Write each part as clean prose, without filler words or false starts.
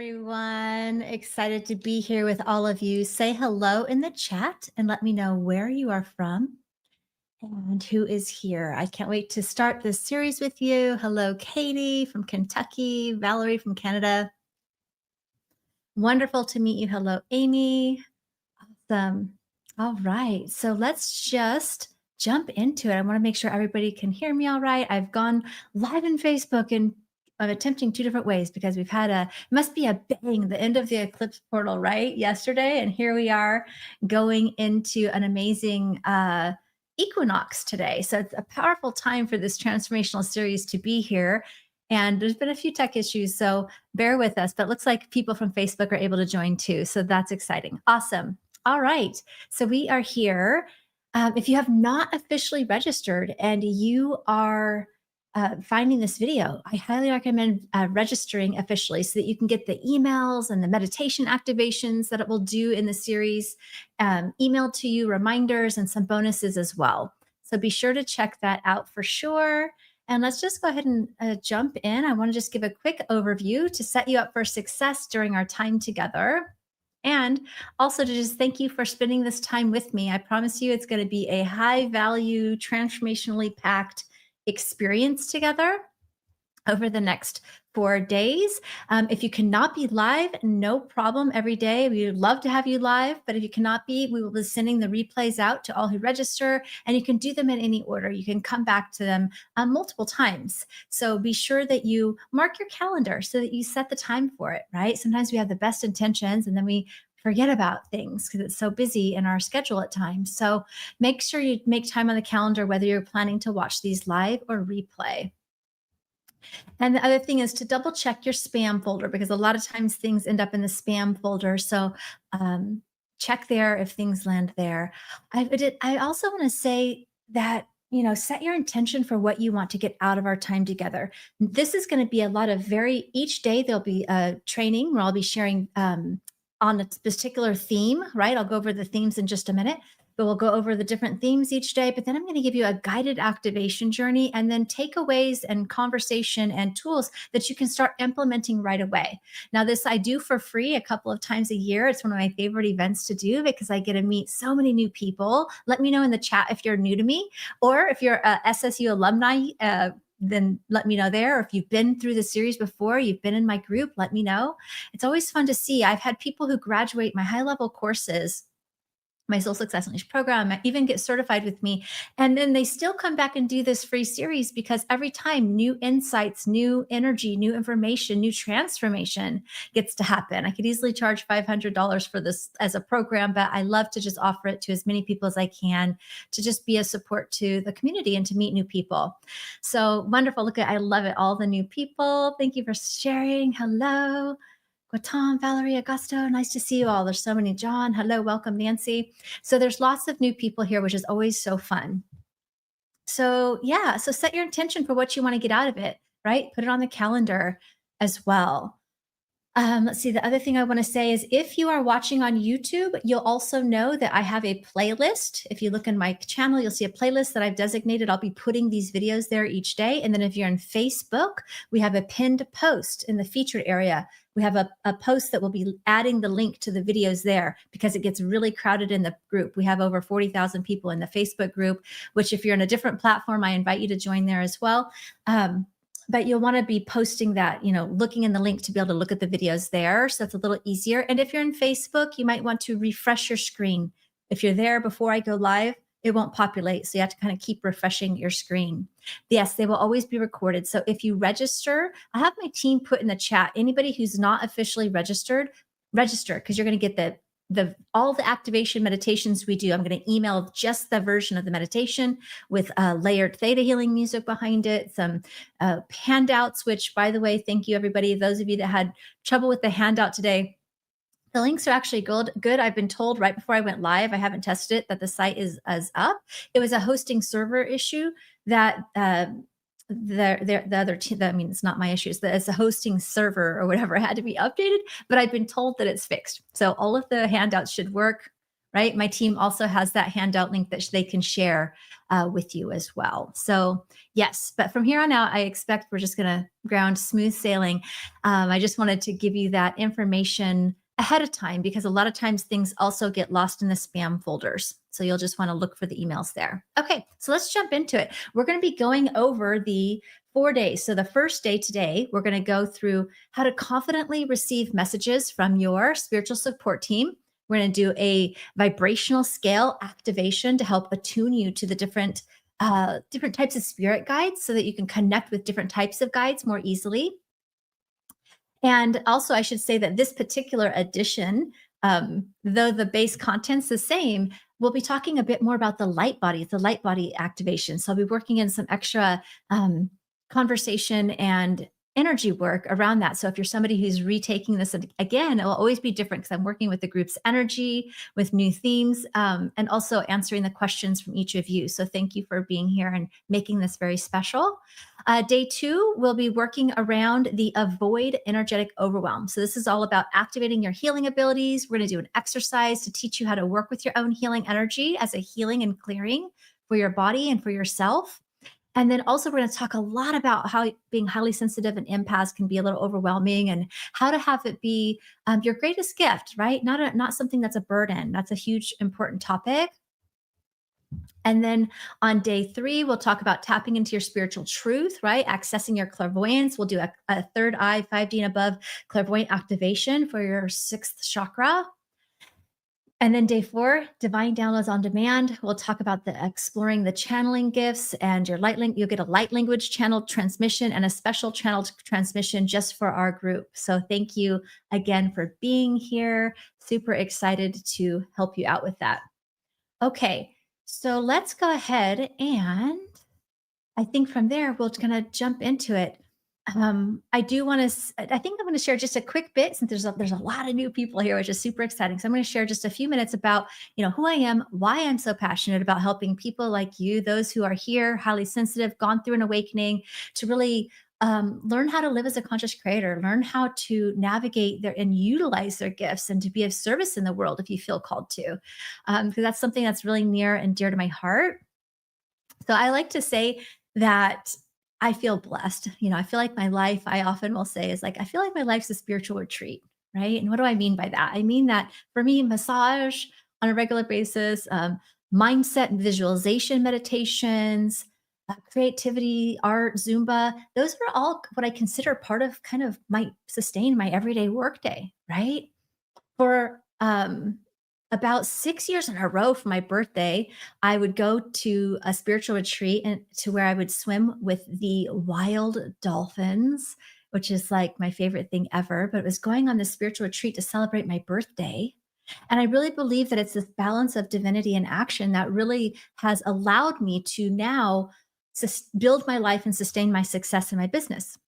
everyone. Excited to be here with all of you. Say hello in the chat and let me know where you are from and who is here. I can't wait to start this series with you. Hello, Katie from Kentucky, Valerie from Canada. Wonderful to meet you. Hello, Amy. Awesome. All right. So let's just jump into it. I want to make sure everybody can hear me all right. I've gone live in Facebook and I'm attempting two different ways because we've had must be a bang, the end of the eclipse portal, right? Yesterday. And here we are going into an amazing equinox today. So it's a powerful time for this transformational series to be here. And there's been a few tech issues. So bear with us, but it looks like people from Facebook are able to join too. So that's exciting. Awesome. All right. So we are here. If you have not officially registered and you are finding this video, I highly recommend registering officially so that you can get the emails and the meditation activations that it will do in the series, emailed to you, reminders, and some bonuses as well. So be sure to check that out for sure. And let's just go ahead and jump in. I want to just give a quick overview to set you up for success during our time together. And also to just thank you for spending this time with me. I promise you it's going to be a high value, transformationally packed experience together over the next 4 days. If you cannot be live, no problem. Every day, we would love to have you live. But if you cannot be, we will be sending the replays out to all who register, and you can do them in any order. You can come back to them multiple times. So be sure that you mark your calendar so that you set the time for it, right? Sometimes we have the best intentions and then we forget about things because it's so busy in our schedule at times. So make sure you make time on the calendar, whether you're planning to watch these live or replay. And the other thing is to double check your spam folder because a lot of times things end up in the spam folder. So check there if things land there. I also want to say that, set your intention for what you want to get out of our time together. This is going to be a lot of each day there'll be a training where I'll be sharing on a particular theme, right? I'll go over the themes in just a minute. But we'll go over the different themes each day. But then I'm going to give you a guided activation journey and then takeaways and conversation and tools that you can start implementing right away. Now, this I do for free a couple of times a year. It's one of my favorite events to do because I get to meet so many new people. Let me know in the chat if you're new to me or if you're a SSU alumni. Then let me know there. Or if you've been through the series before, you've been in my group, let me know. It's always fun to see. I've had people who graduate my high-level courses, my Soul Success Unleashed program, even get certified with me. And then they still come back and do this free series because every time new insights, new energy, new information, new transformation gets to happen. I could easily charge $500 for this as a program, but I love to just offer it to as many people as I can to just be a support to the community and to meet new people. So wonderful. Look I love it. All the new people. Thank you for sharing. Hello. Tom, Valerie, Augusto, nice to see you all. There's so many. John, hello, welcome, Nancy. So there's lots of new people here, which is always so fun. So yeah, so set your intention for what you want to get out of it, right? Put it on the calendar as well. Let's see. The other thing I want to say is if you are watching on YouTube, you'll also know that I have a playlist. If you look in my channel, you'll see a playlist that I've designated. I'll be putting these videos there each day. And then if you're in Facebook, we have a pinned post in the featured area. We have a post that will be adding the link to the videos there because it gets really crowded in the group. We have over 40,000 people in the Facebook group, which if you're in a different platform, I invite you to join there as well. But you'll want to be posting that, looking in the link to be able to look at the videos there. So it's a little easier. And if you're in Facebook, you might want to refresh your screen. If you're there before I go live, it won't populate. So you have to kind of keep refreshing your screen. Yes, they will always be recorded. So if you register, I have my team put in the chat. Anybody who's not officially registered, register because you're going to get all the activation meditations we do. I'm going to email just the version of the meditation with layered theta healing music behind it, some handouts, which by the way, thank you everybody. Those of you that had trouble with the handout today, the links are actually good. I've been told right before I went live, I haven't tested it, that the site is up. It was a hosting server issue that the other team, I mean, it's not my issue. It's a hosting server or whatever. It had to be updated, but I've been told that it's fixed. So all of the handouts should work. right? My team also has that handout link that they can share with you as well. So, yes, but from here on out, I expect we're just going to ground smooth sailing. I just wanted to give you that information ahead of time because a lot of times things also get lost in the spam folders. So you'll just want to look for the emails there. Okay, so let's jump into it. We're going to be going over the 4 days. So the first day today, we're going to go through how to confidently receive messages from your spiritual support team. We're going to do a vibrational scale activation to help attune you to the different types of spirit guides so that you can connect with different types of guides more easily. And also, I should say that this particular edition, though the base content's the same, we'll be talking a bit more about the light body activation. So I'll be working in some extra conversation and energy work around that. So if you're somebody who's retaking this again, it will always be different because I'm working with the group's energy, with new themes, and also answering the questions from each of you. So thank you for being here and making this very special. Day 2, we'll be working around the avoid energetic overwhelm. So this is all about activating your healing abilities. We're going to do an exercise to teach you how to work with your own healing energy as a healing and clearing for your body and for yourself. And then also, we're going to talk a lot about how being highly sensitive and empaths can be a little overwhelming and how to have it be your greatest gift, right? Not something that's a burden. That's a huge, important topic. And then on day 3, we'll talk about tapping into your spiritual truth, right? Accessing your clairvoyance. We'll do a third eye, 5D and above clairvoyant activation for your 6th chakra. And then day 4, divine downloads on demand. We'll talk about the exploring the channeling gifts and your you'll get a light language channel transmission and a special channel transmission just for our group. So thank you again for being here. Super excited to help you out with that. Okay, so let's go ahead and I think from there we're going to jump into it. I do want to. I think I'm going to share just a quick bit since there's a lot of new people here, which is super exciting. So I'm going to share just a few minutes about who I am, why I'm so passionate about helping people like you, those who are here, highly sensitive, gone through an awakening, to really learn how to live as a conscious creator, learn how to navigate their and utilize their gifts, and to be of service in the world if you feel called to, because that's something that's really near and dear to my heart. So I like to say that I feel blessed. I feel like my life, I often will say, is like, I feel like my life's a spiritual retreat, right? And what do I mean by that? I mean that for me, massage on a regular basis, mindset and visualization meditations, creativity, art, Zumba, those are all what I consider part of kind of sustain my everyday workday, right? For about 6 years in a row for my birthday, I would go to a spiritual retreat and to where I would swim with the wild dolphins, which is like my favorite thing ever. But it was going on this spiritual retreat to celebrate my birthday. And I really believe that it's this balance of divinity and action that really has allowed me to now build my life and sustain my success in my business.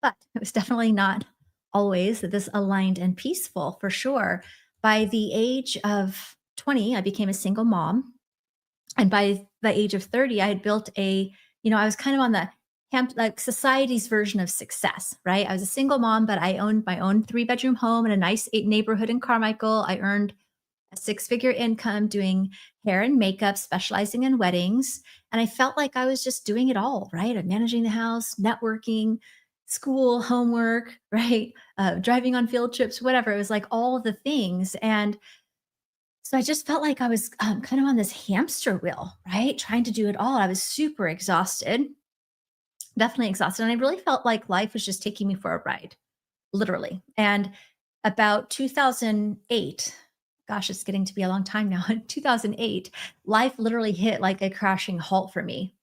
But it was definitely not always that this aligned and peaceful for sure. By the age of 20, I became a single mom. And by the age of 30, I had built I was kind of on the like society's version of success, right? I was a single mom, but I owned my own 3-bedroom home in a nice neighborhood in Carmichael. I earned a 6-figure income doing hair and makeup, specializing in weddings. And I felt like I was just doing it all, right? I'm managing the house, networking, school, homework, right? Driving on field trips, whatever. It was like all the things. And so I just felt like I was kind of on this hamster wheel, right? Trying to do it all. I was super exhausted, definitely exhausted. And I really felt like life was just taking me for a ride, literally. And about 2008, gosh, it's getting to be a long time now. In 2008, life literally hit like a crashing halt for me.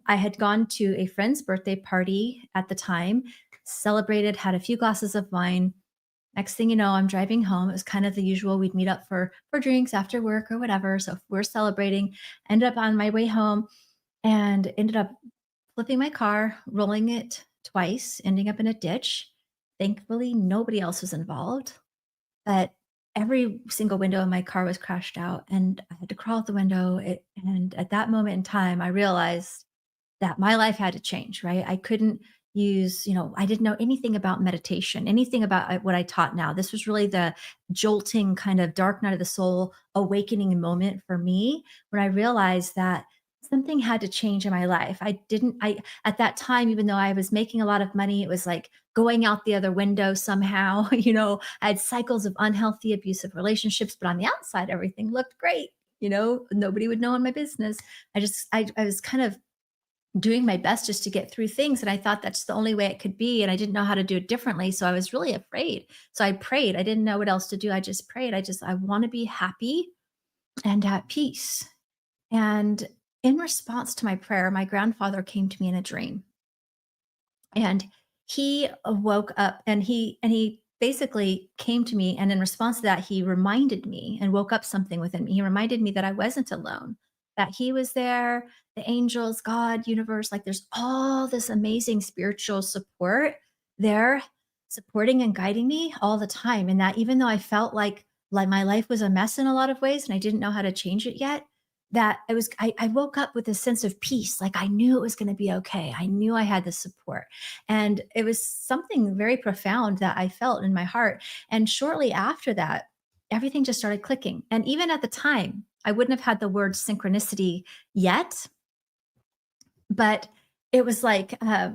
I had gone to a friend's birthday party at the time, celebrated, had a few glasses of wine. Next thing you know, I'm driving home. It was kind of the usual. We'd meet up for drinks after work or whatever. So we're celebrating. Ended up on my way home and ended up flipping my car, rolling it twice, ending up in a ditch. Thankfully, nobody else was involved, but every single window in my car was crashed out, and I had to crawl out the window. And at that moment in time, I realized that my life had to change, right? I couldn't, use, I didn't know anything about meditation, anything about what I taught now. This was really the jolting kind of dark night of the soul awakening moment for me when I realized that something had to change in my life. At that time, even though I was making a lot of money, it was like going out the other window somehow. I had cycles of unhealthy, abusive relationships, but on the outside, everything looked great. Nobody would know in my business. I was kind of doing my best just to get through things. And I thought that's the only way it could be. And I didn't know how to do it differently. So I was really afraid. So I prayed. I didn't know what else to do. I just prayed. I want to be happy and at peace. And in response to my prayer, my grandfather came to me in a dream, and he woke up, and he basically came to me, and in response to that, he reminded me and woke up something within me. He reminded me that I wasn't alone, that he was there, the angels, God, universe, like there's all this amazing spiritual support there supporting and guiding me all the time. And that even though I felt like my life was a mess in a lot of ways and I didn't know how to change it yet, that I woke up with a sense of peace. Like I knew it was going to be okay. I knew I had the support. And it was something very profound that I felt in my heart. And shortly after that, everything just started clicking. And even at the time, I wouldn't have had the word synchronicity yet, but it was like, I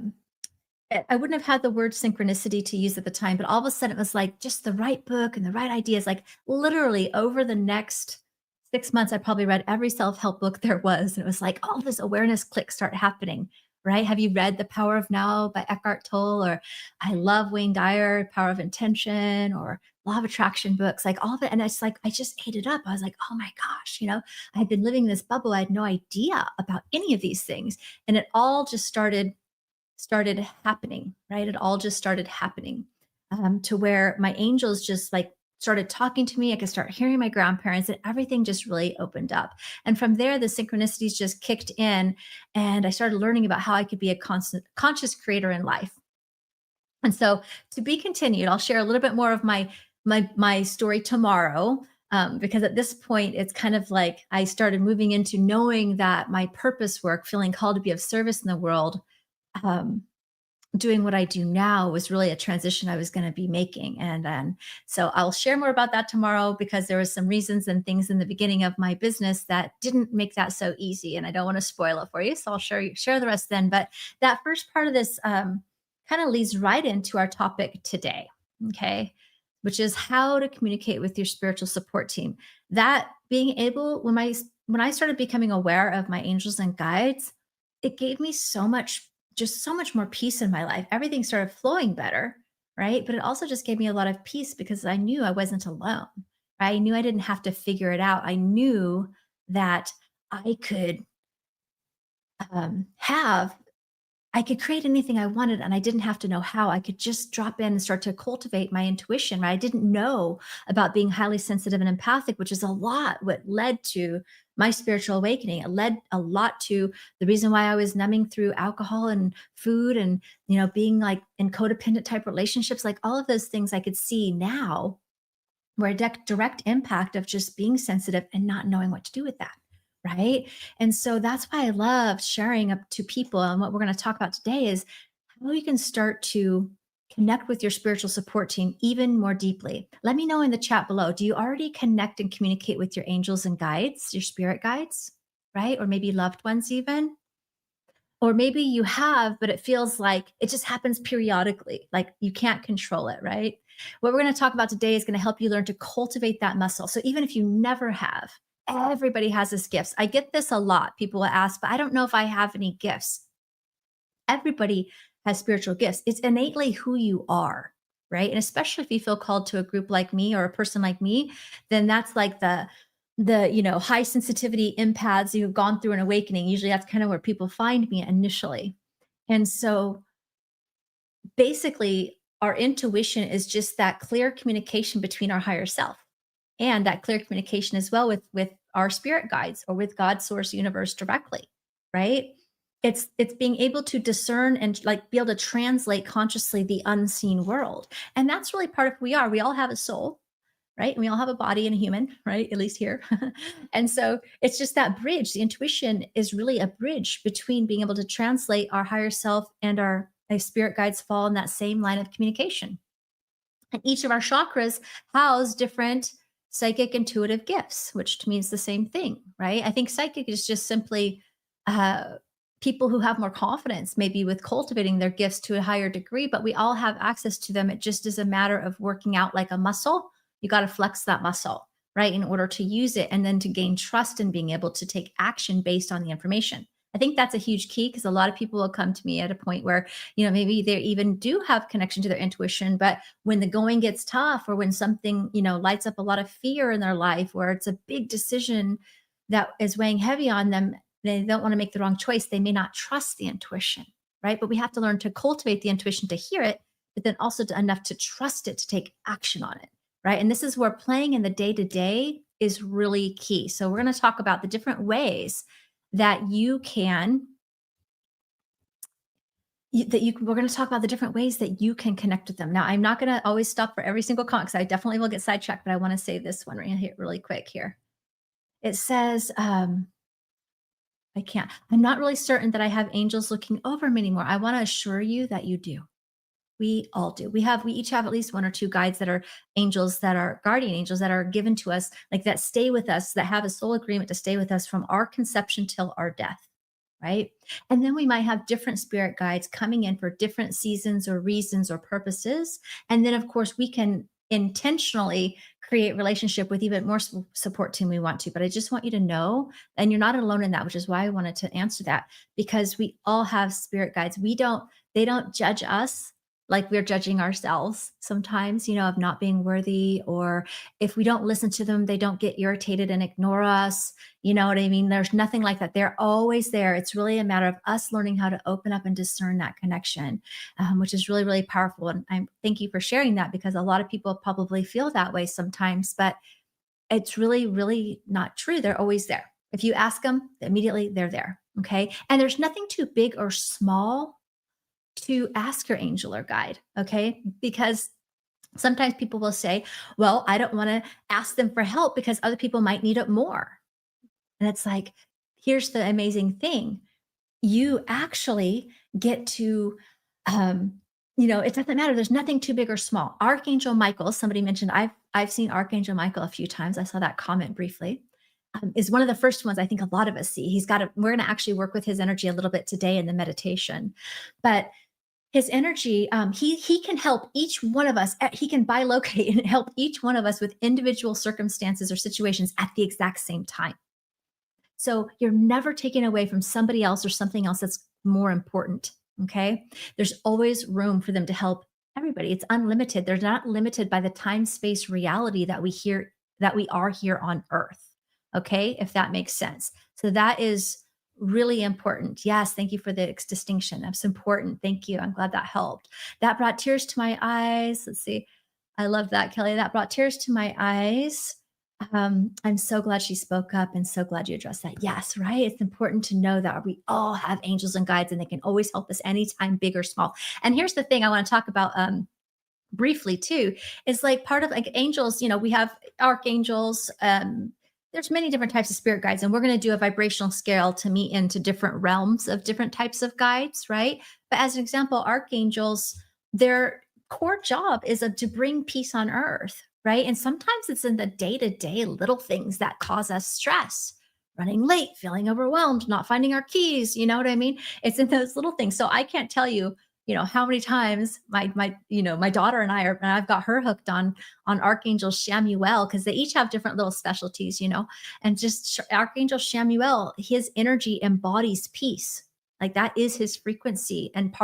wouldn't have had the word synchronicity to use at the time, but all of a sudden it was like just the right book and the right ideas. Like literally over the next 6 months, I probably read every self-help book there was. And it was like all this awareness clicks start happening, right? Have you read The Power of Now by Eckhart Tolle? Or I love Wayne Dyer, Power of Intention, or Law of Attraction books, like all of it. And it's like, I just ate it up. I was like, oh my gosh, I had been living in this bubble. I had no idea about any of these things. And it all just started happening, right? It all just started happening, to where my angels just like started talking to me. I could start hearing my grandparents, and everything just really opened up. And from there, the synchronicities just kicked in, and I started learning about how I could be a constant conscious creator in life. And so, to be continued, I'll share a little bit more of my story tomorrow. Because at this point, it's kind of like I started moving into knowing that my purpose work, feeling called to be of service in the world, um, doing what I do now was really a transition I was going to be making. And then, so I'll share more about that tomorrow, because there was some reasons and things in the beginning of my business that didn't make that so easy. And I don't want to spoil it for you. So I'll share the rest then. But that first part of this kind of leads right into our topic today. Okay. Which is how to communicate with your spiritual support team. That being able, when I started becoming aware of my angels and guides, it gave me so much more peace in my life. Everything started flowing better, right? But it also just gave me a lot of peace because I knew I wasn't alone. I knew I didn't have to figure it out. I knew that I could have I could create anything I wanted, and I didn't have to know how. I could just drop in and start to cultivate my intuition, right? I didn't know about being highly sensitive and empathic, which is a lot what led to my spiritual awakening. It led a lot to the reason why I was numbing through alcohol and food and, being like in codependent type relationships, like all of those things I could see now were a direct impact of just being sensitive and not knowing what to do with that. Right. And so that's why I love sharing up to people. And what we're going to talk about today is how you can start to connect with your spiritual support team even more deeply. Let me know in the chat below. Do you already connect and communicate with your angels and guides, your spirit guides, right? Or maybe loved ones, even? Or maybe you have, but it feels like it just happens periodically, like you can't control it, right? What we're going to talk about today is going to help you learn to cultivate that muscle. So even if you never have, everybody has this gifts. I get this a lot. People will ask, but I don't know if I have any gifts. Everybody has spiritual gifts. It's innately who you are, right? And especially if you feel called to a group like me or a person like me, then that's like the high sensitivity empaths who've gone through an awakening. Usually that's kind of where people find me initially. And so basically our intuition is just that clear communication between our higher self, and that clear communication as well with our spirit guides or with God, source, universe directly, right? It's being able to discern and like be able to translate consciously the unseen world. And that's really part of who we are. We all have a soul, right? And we all have a body and a human, right? At least here. And so it's just that bridge. The intuition is really a bridge between being able to translate our higher self and our spirit guides fall in that same line of communication. And each of our chakras house different psychic intuitive gifts, which means the same thing, right? I think psychic is just simply uh, people who have more confidence, maybe with cultivating their gifts to a higher degree, but we all have access to them. It just is a matter of working out like a muscle. You got to flex that muscle, right, in order to use it and then to gain trust in being able to take action based on the information. I think that's a huge key because a lot of people will come to me at a point where, maybe they even do have connection to their intuition, but when the going gets tough or when something, lights up a lot of fear in their life, where it's a big decision that is weighing heavy on them, they don't want to make the wrong choice. They may not trust the intuition, right? But we have to learn to cultivate the intuition to hear it, but then also enough to trust it to take action on it, right? And this is where playing in the day to day is really key. So we're going to talk about the different ways that you can we're going to talk about the different ways that you can connect with them. Now, I'm not going to always stop for every single comment because I definitely will get sidetracked, but I want to say this one right here really quick here. It says, I'm not really certain that I have angels looking over me anymore. I want to assure you that you do. We all do. We each have at least one or two guides that are angels, that are guardian angels, that are given to us, like that stay with us, that have a soul agreement to stay with us from our conception till our death. Right. And then we might have different spirit guides coming in for different seasons or reasons or purposes. And then, of course, we can intentionally create relationship with even more support team we want to. But I just want you to know, and you're not alone in that, which is why I wanted to answer that, because we all have spirit guides. They don't judge us like we're judging ourselves sometimes, of not being worthy, or if we don't listen to them, they don't get irritated and ignore us. You know what I mean? There's nothing like that. They're always there. It's really a matter of us learning how to open up and discern that connection, which is really, really powerful. And I thank you for sharing that, because a lot of people probably feel that way sometimes, but it's really, really not true. They're always there. If you ask them, immediately they're there. Okay. And there's nothing too big or small to ask your angel or guide. Okay. Because sometimes people will say, well, I don't want to ask them for help because other people might need it more. And it's like, here's the amazing thing. You actually get to, it doesn't matter. There's nothing too big or small. Archangel Michael, somebody mentioned, I've seen Archangel Michael a few times. I saw that comment briefly. Is one of the first ones I think a lot of us see. We're going to actually work with his energy a little bit today in the meditation, but his energy, he can help each one of us. He can bilocate and help each one of us with individual circumstances or situations at the exact same time. So you're never taken away from somebody else or something else that's more important. Okay. There's always room for them to help everybody. It's unlimited. They're not limited by the time space reality that we are here on Earth. Okay. If that makes sense. So that is really important. Yes. Thank you for the distinction. That's important. Thank you. I'm glad that helped. That brought tears to my eyes. Let's see. I love that, Kelly. That brought tears to my eyes. I'm so glad she spoke up and so glad you addressed that. Yes, right. It's important to know that we all have angels and guides and they can always help us anytime, big or small. And here's the thing I want to talk about briefly too, is like part of like angels, we have archangels. There's many different types of spirit guides, and we're going to do a vibrational scale to meet into different realms of different types of guides, right? But as an example, archangels, their core job is to bring peace on earth, right? And sometimes it's in the day-to-day little things that cause us stress, running late, feeling overwhelmed, not finding our keys. You know what I mean? It's in those little things. So I can't tell you, how many times my daughter and I've got her hooked on Archangel Shamuel, because they each have different little specialties, and just Archangel Shamuel, his energy embodies peace. Like that is his frequency. And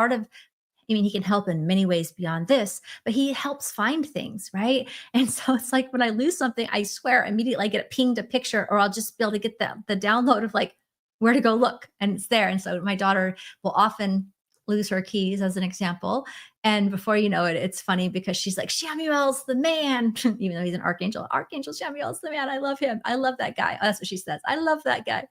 he can help in many ways beyond this, but he helps find things, right? And so it's like when I lose something, I swear immediately I get pinged a picture, or I'll just be able to get the download of like where to go look, and it's there. And so my daughter will often lose her keys, as an example. And before you know it, it's funny because she's like, Shamuel's the man, even though he's an archangel. Archangel Shamuel's the man. I love him. I love that guy. That's what she says. I love that guy,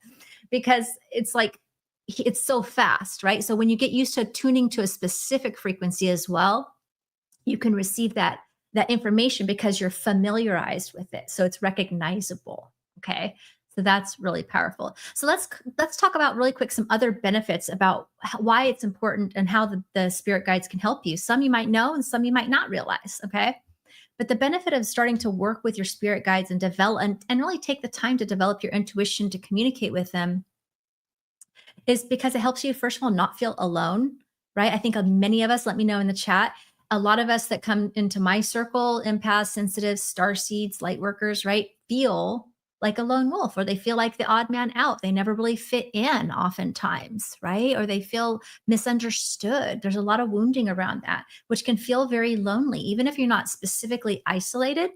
because it's like, it's so fast, right? So when you get used to tuning to a specific frequency as well, you can receive that information because you're familiarized with it. So it's recognizable. Okay. So that's really powerful. So let's talk about really quick some other benefits about why it's important and how the spirit guides can help you. Some you might know and some you might not realize. Okay. But the benefit of starting to work with your spirit guides and develop and really take the time to develop your intuition to communicate with them is because it helps you, first of all, not feel alone, right? I think many of us, let me know in the chat, a lot of us that come into my circle, empaths, sensitives, star seeds, light workers, right, feel like a lone wolf, or they feel like the odd man out. They never really fit in oftentimes, right? Or they feel misunderstood. There's a lot of wounding around that, which can feel very lonely, even if you're not specifically isolated.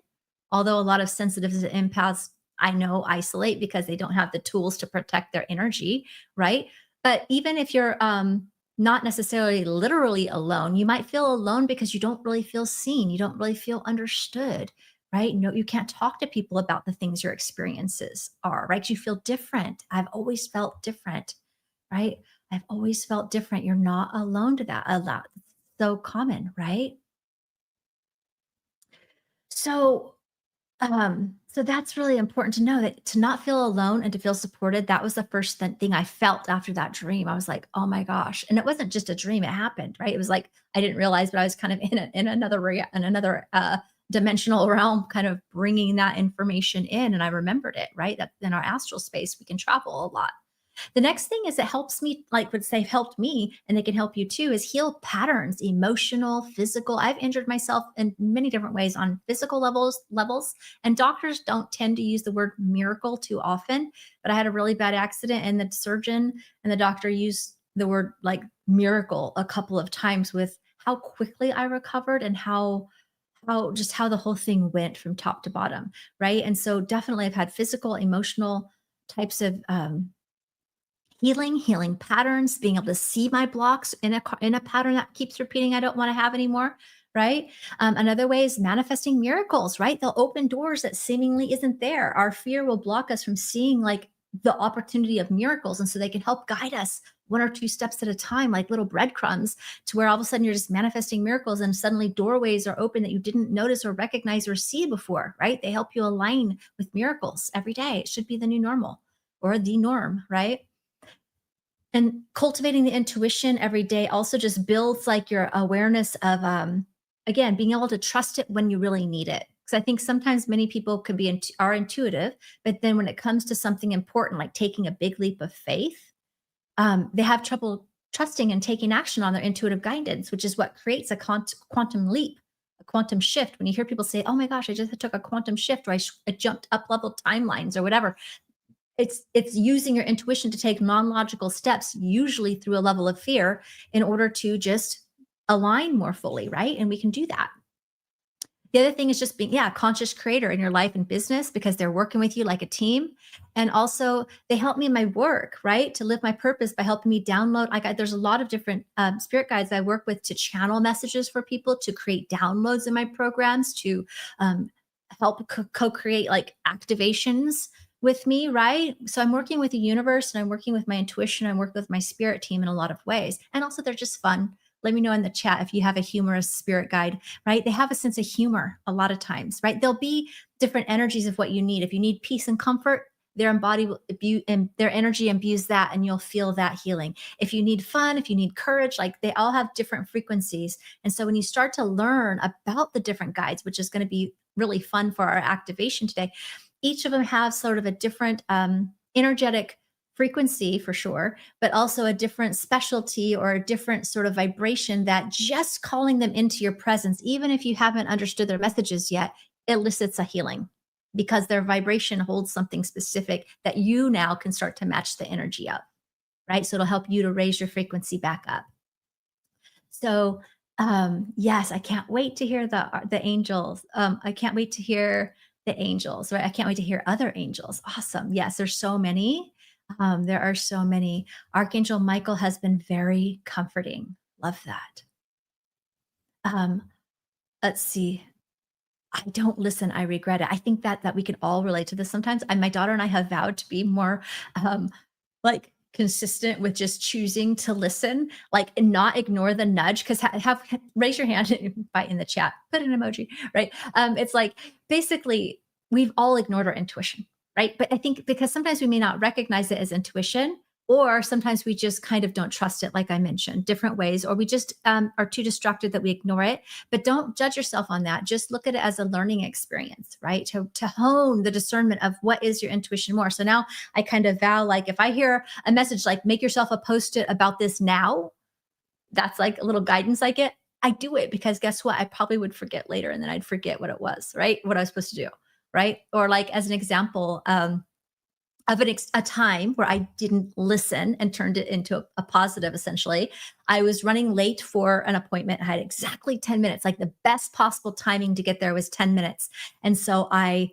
Although a lot of sensitives and empaths I know isolate because they don't have the tools to protect their energy, right? But even if you're not necessarily literally alone, you might feel alone because you don't really feel seen. You don't really feel understood, right? No, you can't talk to people about the things your experiences are, right? You feel different. I've always felt different, right? I've always felt different. You're not alone to that a lot. It's so common, right? So so that's really important to know that to not feel alone and to feel supported, that was the first thing I felt after that dream. I was like, "Oh my gosh." And it wasn't just a dream, it happened, right? It was like I didn't realize, but I was kind of in another dimensional realm kind of bringing that information in, and I remembered it, right? That in our astral space, we can travel a lot. The next thing is it helps me, like would say helped me, and it can help you too, is heal patterns, emotional, physical. I've injured myself in many different ways on physical levels, and doctors don't tend to use the word miracle too often. But I had a really bad accident, and the surgeon and the doctor used the word like miracle a couple of times with how quickly I recovered and how the whole thing went from top to bottom, right? And so definitely I've had physical, emotional types of healing patterns, being able to see my blocks in a pattern that keeps repeating I don't want to have anymore, right? Another way is manifesting miracles, right? They'll open doors that seemingly isn't there. Our fear will block us from seeing like the opportunity of miracles, and so they can help guide us one or two steps at a time, like little breadcrumbs, to where all of a sudden you're just manifesting miracles, and suddenly doorways are open that you didn't notice or recognize or see before, right? They help you align with miracles every day. It should be the new normal or the norm, right? And cultivating the intuition every day also just builds like your awareness of again being able to trust it when you really need it, because I think sometimes many people could be are intuitive, but then when it comes to something important like taking a big leap of faith, they have trouble trusting and taking action on their intuitive guidance, which is what creates a quantum leap, a quantum shift. When you hear people say, oh my gosh, I just took a quantum shift, or I jumped up level timelines or whatever, it's using your intuition to take non-logical steps, usually through a level of fear, in order to just align more fully, right? And we can do that. The other thing is just being, yeah, a conscious creator in your life and business, because they're working with you like a team. And also they help me in my work, right? To live my purpose by helping me download. There's a lot of different spirit guides I work with to channel messages for people, to create downloads in my programs, to help co-create like activations with me, right? So I'm working with the universe, and I'm working with my intuition. I'm working with my spirit team in a lot of ways. And also they're just fun. Let me know in the chat if you have a humorous spirit guide, right? They have a sense of humor a lot of times, right? There'll be different energies of what you need. If you need peace and comfort, their embody will and their energy imbues that, and you'll feel that healing. If you need fun, if you need courage, like they all have different frequencies. And so when you start to learn about the different guides, which is going to be really fun for our activation today, each of them have sort of a different energetic frequency for sure, but also a different specialty or a different sort of vibration that just calling them into your presence, even if you haven't understood their messages yet, elicits a healing, because their vibration holds something specific that you now can start to match the energy of, right? So it'll help you to raise your frequency back up. So yes, I can't wait to hear the angels. I can't wait to hear the angels, right? I can't wait to hear other angels. Awesome. Yes, there's so many. There are so many. Archangel Michael has been very comforting. Love that. Um, let's see. I don't listen. I regret it. I think that we can all relate to this sometimes. And my daughter and I have vowed to be more um, like consistent with just choosing to listen, like and not ignore the nudge. Because have raise your hand in the chat, put an emoji, right? It's like basically we've all ignored our intuition, right? But I think because sometimes we may not recognize it as intuition, or sometimes we just kind of don't trust it, like I mentioned, different ways, or we just are too distracted that we ignore it. But don't judge yourself on that. Just look at it as a learning experience, right? To hone the discernment of what is your intuition more. So now I kind of vow, like, if I hear a message like, make yourself a post-it about this now, that's like a little guidance I get. I do it because guess what? I probably would forget later and then I'd forget what it was, right? What I was supposed to do, right? Or like as an example, of a time where I didn't listen and turned it into a positive, essentially. I was running late for an appointment. I had exactly 10 minutes, like the best possible timing to get there was 10 minutes. And so I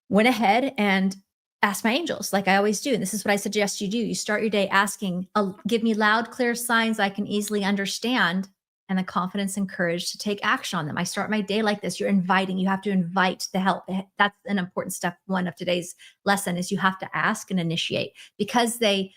went ahead and asked my angels, like I always do. And this is what I suggest you do. You start your day asking, give me loud, clear signs I can easily understand, and the confidence and courage to take action on them. I start my day like this. You're inviting, you have to invite the help. That's an important step one of today's lesson is you have to ask and initiate because they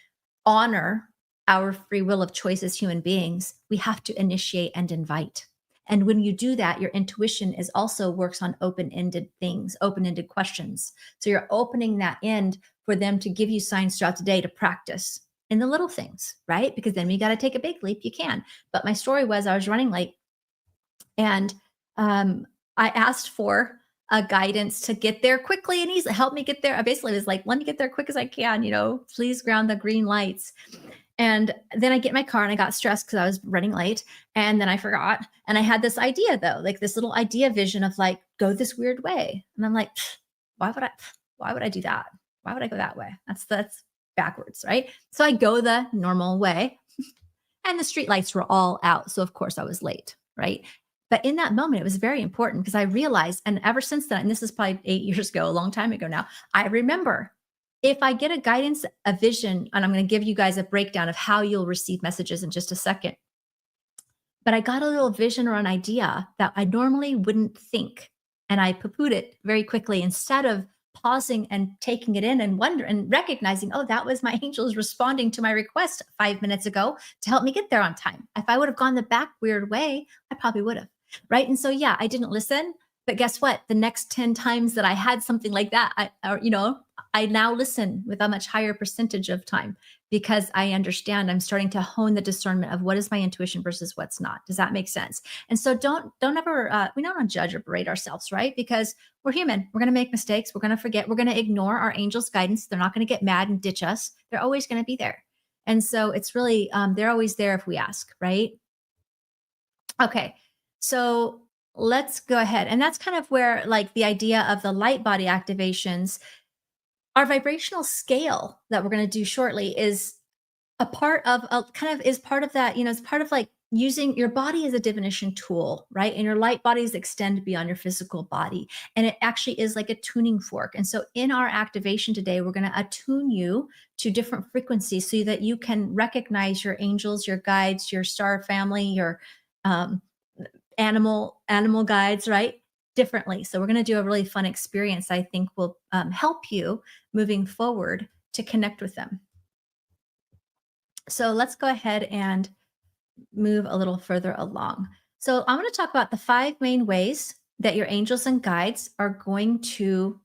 honor our free will of choice as human beings. We have to initiate and invite. And when you do that, your intuition is also works on open-ended things, open-ended questions. So you're opening that end for them to give you signs throughout the day to practice in the little things, right? Because then we got to take a big leap, you can. But my story was I was running late and I asked for a guidance to get there quickly and easily. Help me get there. I basically was like, let me get there quick as I can, please ground the green lights. And then I get in my car and I got stressed because I was running late. And then I forgot. And I had this idea though, like this little idea vision of like, go this weird way. And I'm like, why would I do that? Why would I go that way? That's backwards, right? So I go the normal way and the street lights were all out. So of course I was late, right? But in that moment, it was very important because I realized, and ever since then, and this is probably 8 years ago, a long time ago now, I remember if I get a guidance, a vision, and I'm going to give you guys a breakdown of how you'll receive messages in just a second. But I got a little vision or an idea that I normally wouldn't think. And I poo-pooed it very quickly instead of pausing and taking it in and wonder and recognizing, oh, that was my angels responding to my request 5 minutes ago to help me get there on time. If I would have gone the back weird way, I probably would have. Right. And so, yeah, I didn't listen. But guess what? The next 10 times that I had something like that, I now listen with a much higher percentage of time because I understand I'm starting to hone the discernment of what is my intuition versus what's not. Does that make sense? And so don't ever, we don't want to judge or berate ourselves, right? Because we're human. We're going to make mistakes. We're going to forget. We're going to ignore our angels' guidance. They're not going to get mad and ditch us. They're always going to be there. And so it's really, they're always there if we ask, right? Okay. So let's go ahead. And that's kind of where like the idea of the light body activations, our vibrational scale that we're going to do shortly is a part of a kind of is part of that, it's part of like using your body as a divination tool, right? And your light bodies extend beyond your physical body. And it actually is like a tuning fork. And so in our activation today, we're going to attune you to different frequencies so that you can recognize your angels, your guides, your star family, your um, animal guides, right? Differently. So we're going to do a really fun experience I think will help you moving forward to connect with them. So let's go ahead and move a little further along. So I want to talk about the 5 main ways that your angels and guides are going to,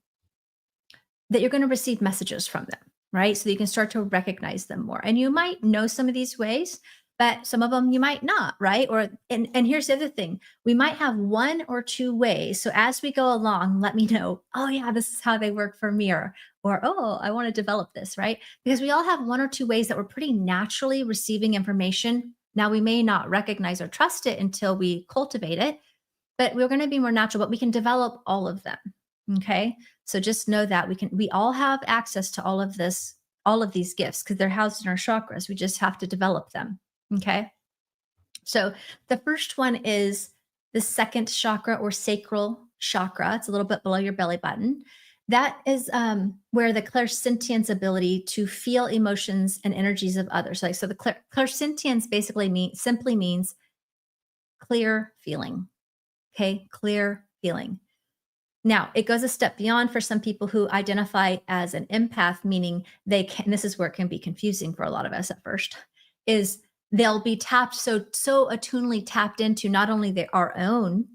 that you're going to receive messages from them, right? So that you can start to recognize them more. And you might know some of these ways, but some of them you might not, right? And here's the other thing. We might have 1 or 2 ways. So as we go along, let me know, oh yeah, this is how they work for me, or oh, I want to develop this, right? Because we all have 1 or 2 ways that we're pretty naturally receiving information. Now we may not recognize or trust it until we cultivate it, but we're going to be more natural, but we can develop all of them. Okay. So just know that we all have access to all of these gifts because they're housed in our chakras. We just have to develop them. Okay. So the first one is the second chakra or sacral chakra. It's a little bit below your belly button. That is where the clairsentience ability to feel emotions and energies of others. So the clairsentience basically simply means clear feeling. Okay, clear feeling. Now, it goes a step beyond for some people who identify as an empath, meaning they can, this is where it can be confusing for a lot of us at first, is they'll be tapped so attunely tapped into not only our own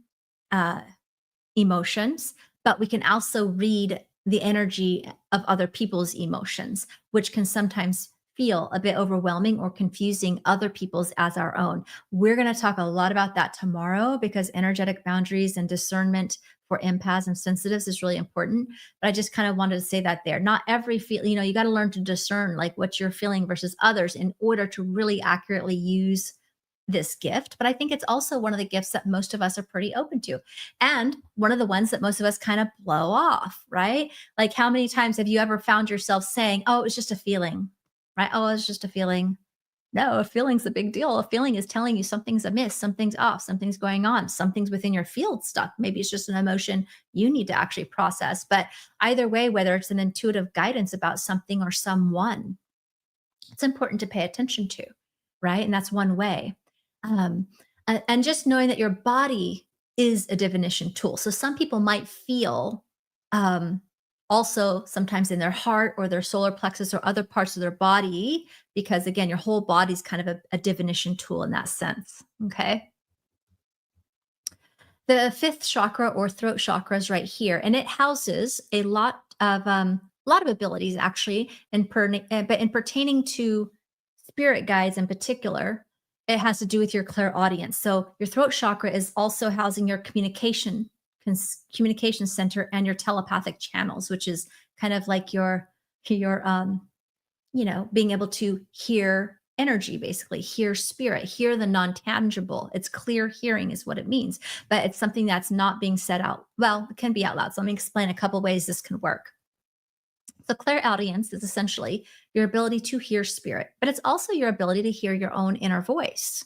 emotions, but we can also read the energy of other people's emotions, which can sometimes feel a bit overwhelming or confusing other people's as our own. We're going to talk a lot about that tomorrow because energetic boundaries and discernment for empaths and sensitives is really important. But I just kind of wanted to say that there. Not every feel, you got to learn to discern like what you're feeling versus others in order to really accurately use this gift. But I think it's also one of the gifts that most of us are pretty open to. And one of the ones that most of us kind of blow off, right? Like, how many times have you ever found yourself saying, oh, it was just a feeling, right? Oh, it's just a feeling. No, a feeling's a big deal. A feeling is telling you something's amiss, something's off, something's going on, something's within your field stuck. Maybe it's just an emotion you need to actually process. But either way, whether it's an intuitive guidance about something or someone, it's important to pay attention to, right? And that's one way. Um, and just knowing that your body is a divination tool. So some people might feel um, also sometimes in their heart or their solar plexus or other parts of their body, because again, your whole body's kind of a divination tool in that sense. Okay. The fifth chakra or throat chakra is right here, and it houses a lot of abilities actually, but in pertaining to spirit guides in particular, it has to do with your clairaudience. So your throat chakra is also housing your communication center and your telepathic channels, which is kind of like your being able to hear energy, basically hear spirit, hear the non-tangible. It's clear hearing is what it means, but it's something that's not being said out. Well, it can be out loud. So let me explain a couple ways this can work. So clairaudience is essentially your ability to hear spirit, but it's also your ability to hear your own inner voice.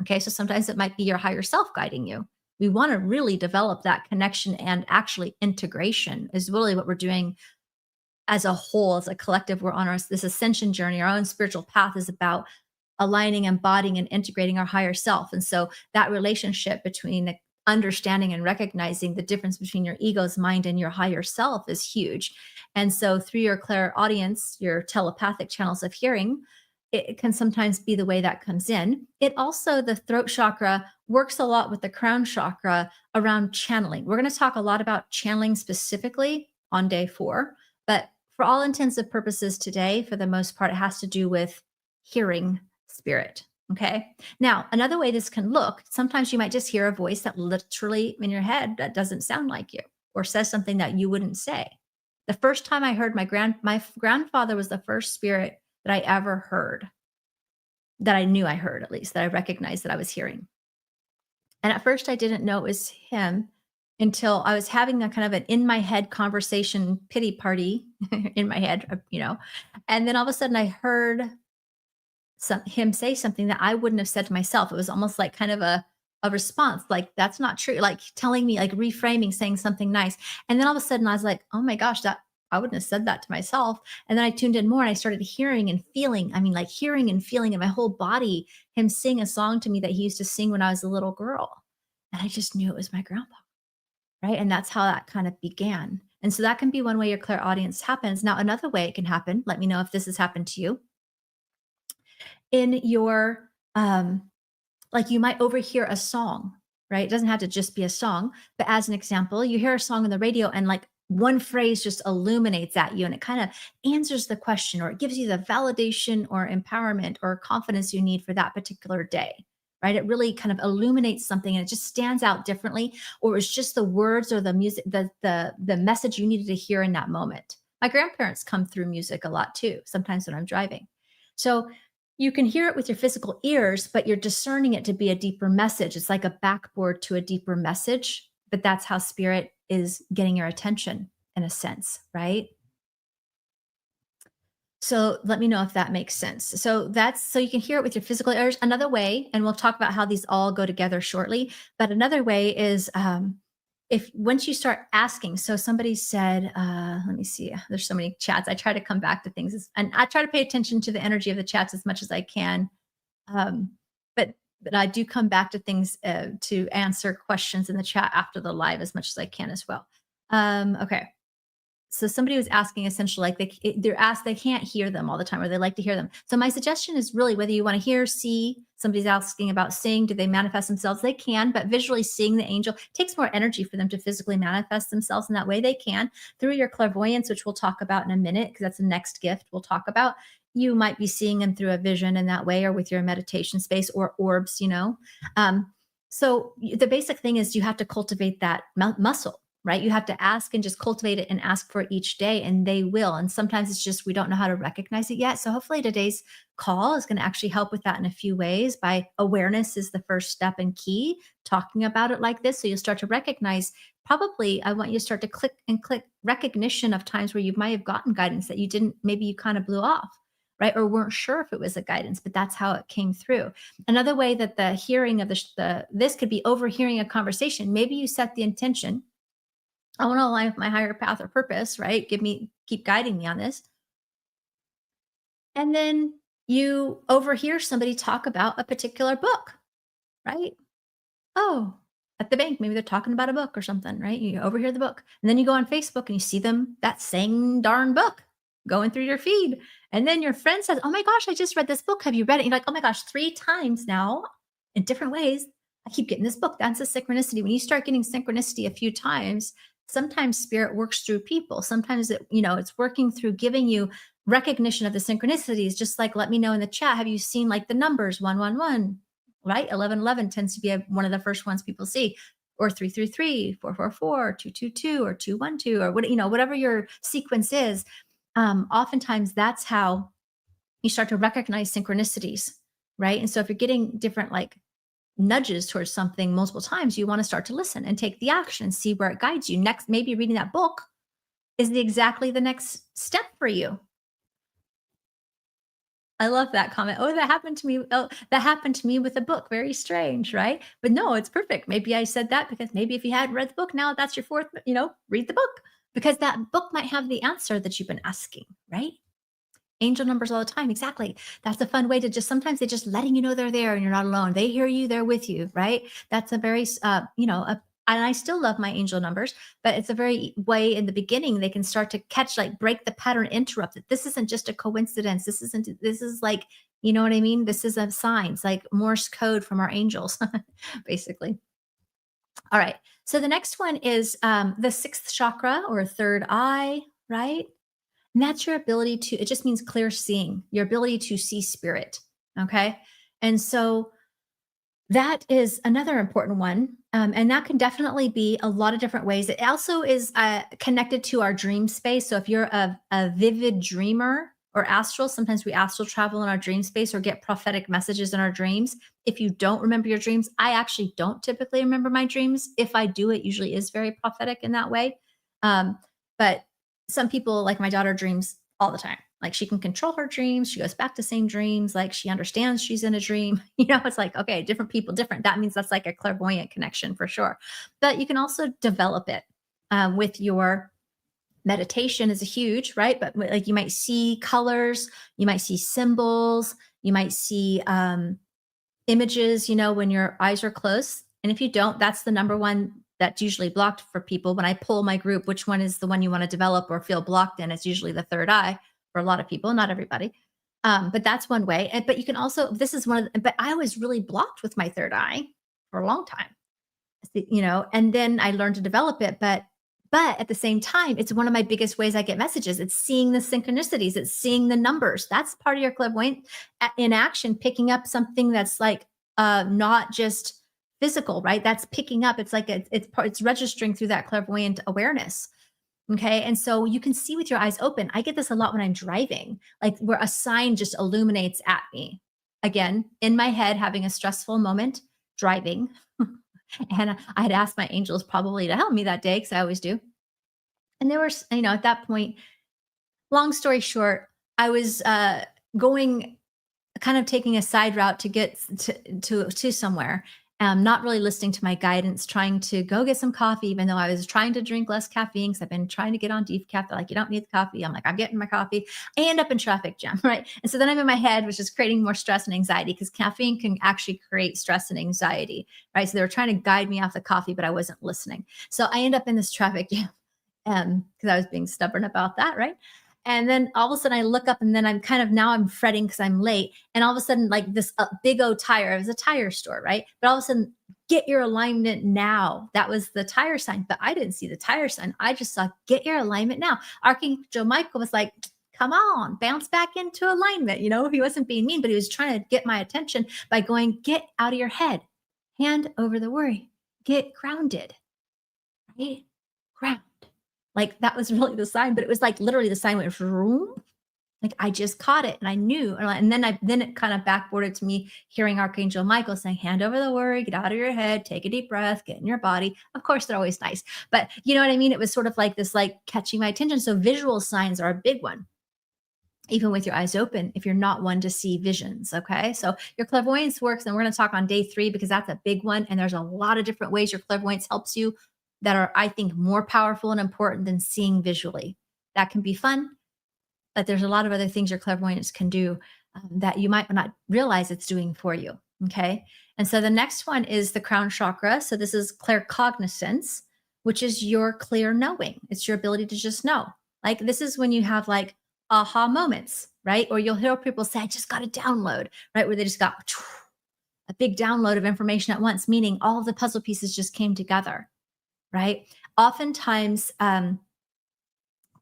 Okay, so sometimes it might be your higher self guiding you. We want to really develop that connection and actually integration is really what we're doing as a whole, as a collective. We're on this ascension journey. Our own spiritual path is about aligning, embodying, and integrating our higher self. And so that relationship between the understanding and recognizing the difference between your ego's mind and your higher self is huge. And so through your clairaudience, your telepathic channels of hearing, it can sometimes be the way that comes in. It also, the throat chakra works a lot with the crown chakra around channeling. We're going to talk a lot about channeling specifically on day 4, but for all intents and purposes today, for the most part, it has to do with hearing spirit. Okay. Now, another way this can look, sometimes you might just hear a voice that literally in your head that doesn't sound like you or says something that you wouldn't say. The first time I heard my grandfather was the first spirit that I ever heard, that I knew I heard, at least that I recognized that I was hearing. And at first I didn't know it was him until I was having a kind of an in my head conversation pity party in my head, and then all of a sudden I heard him say something that I wouldn't have said to myself. It was almost like kind of a response, like, that's not true, like telling me, like reframing, saying something nice. And then all of a sudden I was like, oh my gosh, that I wouldn't have said that to myself. And then I tuned in more and I started hearing and feeling, I mean, like hearing and feeling in my whole body, him sing a song to me that he used to sing when I was a little girl. And I just knew it was my grandpa. Right. And that's how that kind of began. And so that can be one way your clairaudience happens. Now, another way it can happen, let me know if this has happened to you, in your like you might overhear a song, right? It doesn't have to just be a song, but as an example, you hear a song on the radio and like one phrase just illuminates at you and it kind of answers the question or it gives you the validation or empowerment or confidence you need for that particular day, right? It really kind of illuminates something and it just stands out differently, or it's just the words or the music, the message you needed to hear in that moment. My grandparents come through music a lot too, sometimes when I'm driving. So you can hear it with your physical ears, but you're discerning it to be a deeper message. It's like a backboard to a deeper message, but that's how spirit is getting your attention in a sense, right? So let me know if that makes sense. So you can hear it with your physical ears. Another way, and we'll talk about how these all go together shortly, but another way is if once you start asking. So somebody said, let me see, there's so many chats. I try to come back to things and I try to pay attention to the energy of the chats as much as I can. Um, but I do come back to things to answer questions in the chat after the live as much as I can as well. Okay. So somebody was asking essentially like they're asked, they can't hear them all the time or they like to hear them. So my suggestion is really whether you want to hear, see, somebody's asking about seeing, do they manifest themselves? They can, but visually seeing the angel takes more energy for them to physically manifest themselves in that way. They can through your clairvoyance, which we'll talk about in a minute because that's the next gift we'll talk about. You might be seeing them through a vision in that way or with your meditation space or orbs, so the basic thing is you have to cultivate that muscle, right? You have to ask and just cultivate it and ask for it each day, and they will. And sometimes it's just we don't know how to recognize it yet. So hopefully today's call is going to actually help with that in a few ways. By awareness is the first step and key, talking about it like this. So you'll start to recognize. Probably, I want you to start to click recognition of times where you might have gotten guidance that you didn't, maybe you kind of blew off, right? Or weren't sure if it was a guidance, but that's how it came through. Another way that the hearing of this could be overhearing a conversation. Maybe you set the intention, I want to align with my higher path or purpose, right? Keep guiding me on this. And then you overhear somebody talk about a particular book, right? Oh, at the bank, maybe they're talking about a book or something, right? You overhear the book. And then you go on Facebook and you see them, that same darn book going through your feed. And then your friend says, oh my gosh, I just read this book. Have you read it? And you're like, oh my gosh, 3 times now in different ways. I keep getting this book. That's a synchronicity. When you start getting synchronicity a few times, sometimes spirit works through people. Sometimes it's working through giving you recognition of the synchronicities. Just like, let me know in the chat, have you seen like the numbers 111? Right? 1111 tends to be one of the first ones people see, or 333, 444, 222, or 212, or whatever your sequence is. Oftentimes that's how you start to recognize synchronicities, right? And so if you're getting different like nudges towards something multiple times, you want to start to listen and take the action and see where it guides you. Next, maybe reading that book is exactly the next step for you. I love that comment. Oh, that happened to me. Oh, that happened to me with a book. Very strange, right? But no, it's perfect. Maybe I said that because maybe if you hadn't read the book, now that's your fourth, read the book because that book might have the answer that you've been asking, right? Angel numbers all the time. Exactly. That's a fun way to sometimes they just letting you know they're there and you're not alone. They hear you, they're with you, right? That's a very, and I still love my angel numbers, but it's a very way in the beginning they can start to catch, like break the pattern, interrupt it. This isn't just a coincidence. This is like, you know what I mean? This is a sign. It's like Morse code from our angels, basically. All right. So the next one is the sixth chakra or third eye, right? And that's your ability to, it just means clear seeing, your ability to see spirit. Okay. And so that is another important one. And that can definitely be a lot of different ways. It also is connected to our dream space. So if you're a vivid dreamer or astral, sometimes we astral travel in our dream space or get prophetic messages in our dreams. If you don't remember your dreams, I actually don't typically remember my dreams. If I do, it usually is very prophetic in that way. But some people, like my daughter, dreams all the time. Like she can control her dreams. She goes back to same dreams. Like she understands she's in a dream. It's like, okay, different people, different. That means that's like a clairvoyant connection for sure. But you can also develop it with your meditation is a huge, right? But like you might see colors, you might see symbols, you might see images, when your eyes are closed. And if you don't, that's the number one that's usually blocked for people. When I pull my group, which one is the one you want to develop or feel blocked in? It's usually the third eye for a lot of people, not everybody. But that's one way. But you can also, this is one of the, but I was really blocked with my third eye for a long time, and then I learned to develop it. But at the same time, it's one of my biggest ways I get messages. It's seeing the synchronicities. It's seeing the numbers. That's part of your clairvoyant in action, picking up something that's like not just physical, right? That's picking up. It's like it's registering through that clairvoyant awareness. Okay. And so you can see with your eyes open. I get this a lot when I'm driving, like where a sign just illuminates at me. Again, in my head, having a stressful moment driving. And I had asked my angels probably to help me that day because I always do. And there was, at that point, long story short, I was going kind of taking a side route to get to somewhere. Not really listening to my guidance, trying to go get some coffee, even though I was trying to drink less caffeine because I've been trying to get on decaf. They're like, you don't need the coffee. I'm like, I'm getting my coffee. I end up in traffic jam, right? And so then I'm in my head, which is creating more stress and anxiety because caffeine can actually create stress and anxiety, right? So they were trying to guide me off the coffee, but I wasn't listening. So I end up in this traffic jam. because I was being stubborn about that, right? And then all of a sudden I look up and then I'm kind of now I'm fretting because I'm late. And all of a sudden, like this big old tire, it was a tire store, right? But all of a sudden, get your alignment now. That was the tire sign, but I didn't see the tire sign. I just saw get your alignment now. Archangel Michael was like, come on, bounce back into alignment. You know, he wasn't being mean, but he was trying to get my attention by going, get out of your head, hand over the worry, get grounded, right? Ground. Like that was really the sign, but it was like literally the sign went vroom. Like I just caught it and I knew. And then it kind of backboarded to me hearing Archangel Michael saying, hand over the worry, get out of your head, take a deep breath, get in your body. Of course, they're always nice. But you know what I mean? It was sort of like this, like catching my attention. So visual signs are a big one, even with your eyes open, if you're not one to see visions. Okay. So your clairvoyance works, and we're going to talk on day 3 because that's a big one. And there's a lot of different ways your clairvoyance helps you that are, I think, more powerful and important than seeing visually. That can be fun, but there's a lot of other things your clairvoyance can do that you might not realize it's doing for you. Okay. And so the next one is the crown chakra. So this is claircognizance, which is your clear knowing. It's your ability to just know. Like this is when you have like aha moments, right? Or you'll hear people say, I just got a download, right? Where they just got a big download of information at once, meaning all of the puzzle pieces just came together, right? Oftentimes,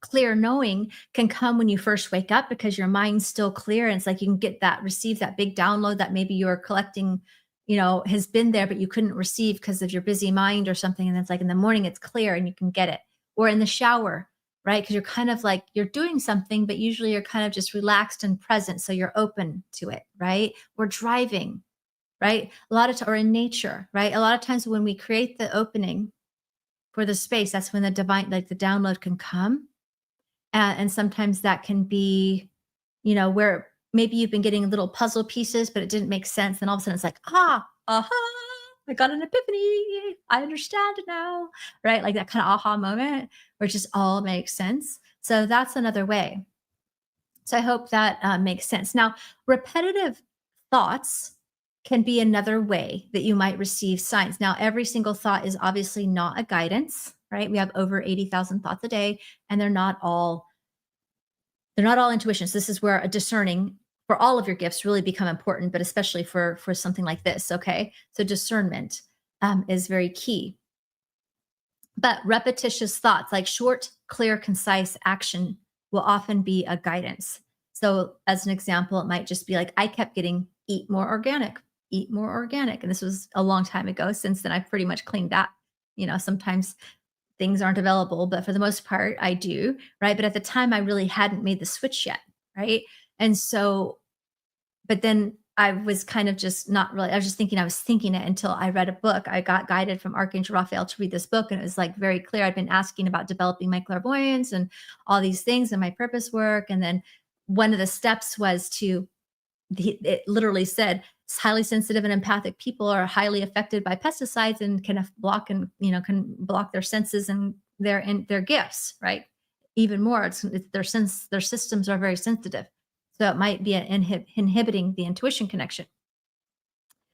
clear knowing can come when you first wake up because your mind's still clear. And it's like you can get that, receive that big download that maybe you're collecting, you know, has been there, but you couldn't receive because of your busy mind or something. And it's like in the morning, it's clear and you can get it. Or in the shower, right? Because you're kind of like you're doing something, but usually you're kind of just relaxed and present. So you're open to it, right? Or driving, right? A lot of, or in nature, right? A lot of times when we create the opening for the space, that's when the divine, like the download can come. And sometimes that can be, you know, where maybe you've been getting little puzzle pieces, but it didn't make sense. And all of a sudden it's like, aha, I got an epiphany. I understand it now. Right. Like that kind of aha moment where it just all makes sense. So that's another way. So I hope that makes sense. Now, repetitive thoughts can be another way that you might receive signs. Now, every single thought is obviously not a guidance, right? We have over 80,000 thoughts a day, and they're not all intuitions. This is where a discerning for all of your gifts really become important, but especially for something like this. Okay, so discernment is very key. But repetitious thoughts, like short, clear, concise action, will often be a guidance. So, as an example, it might just be like, I kept getting eat more organic, eat more organic. And this was a long time ago. Since then, I've pretty much cleaned that. You know, sometimes things aren't available, but for the most part, I do. Right. But at the time, I really hadn't made the switch yet. Right. And so but then I was kind of just not really, I was just thinking, I was thinking it until I read a book. I got guided from Archangel Raphael to read this book, and it was like very clear. I'd been asking about developing my clairvoyance and all these things and my purpose work. And then one of the steps was it literally said, highly sensitive and empathic people are highly affected by pesticides and can block and, you know, can block their senses and their gifts, right? Even more, it's their systems are very sensitive. So it might be inhibiting the intuition connection.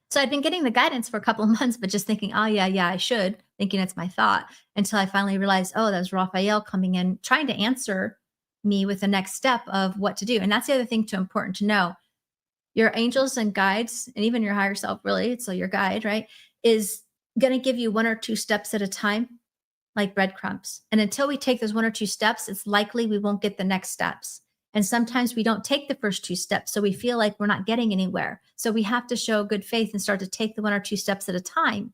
So I'd been getting the guidance for a couple of months, but just thinking, oh, yeah, yeah, I should, thinking it's my thought, until I finally realized, oh, that was Raphael coming in, trying to answer me with the next step of what to do. And that's the other thing too important to know. Your angels and guides, and even your higher self, really, so your guide, right, is going to give you 1 or 2 steps at a time, like breadcrumbs. And until we take those 1 or 2 steps, it's likely we won't get the next steps. And sometimes we don't take the first 2 steps. So we feel like we're not getting anywhere. So we have to show good faith and start to take the 1 or 2 steps at a time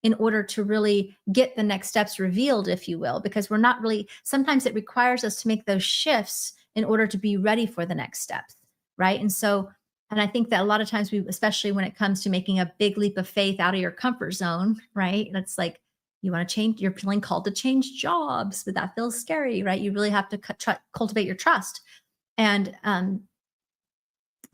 in order to really get the next steps revealed, if you will, because we're not really, sometimes it requires us to make those shifts in order to be ready for the next steps. Right. And I think that a lot of times especially when it comes to making a big leap of faith out of your comfort zone, right? That's like, you want to change, you're feeling called to change jobs, but that feels scary, right? You really have to cultivate your trust. And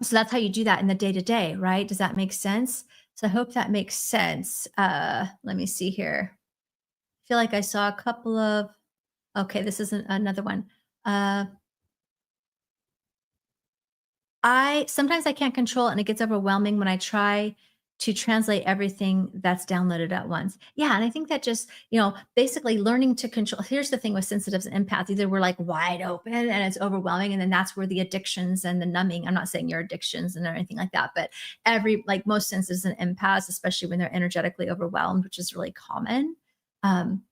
so that's how you do that in the day to day, right? Does that make sense? So I hope that makes sense. Let me see here. I feel like I saw a couple of, okay, this is another one. I sometimes I can't control it and it gets overwhelming when I try to translate everything that's downloaded at once. Yeah, and I think that just, basically learning to control. Here's the thing with sensitives and empaths, either we're like wide open and it's overwhelming, and then that's where the addictions and the numbing. I'm not saying your addictions and anything like that, but like most sensitives and empaths, especially when they're energetically overwhelmed, which is really common. Um,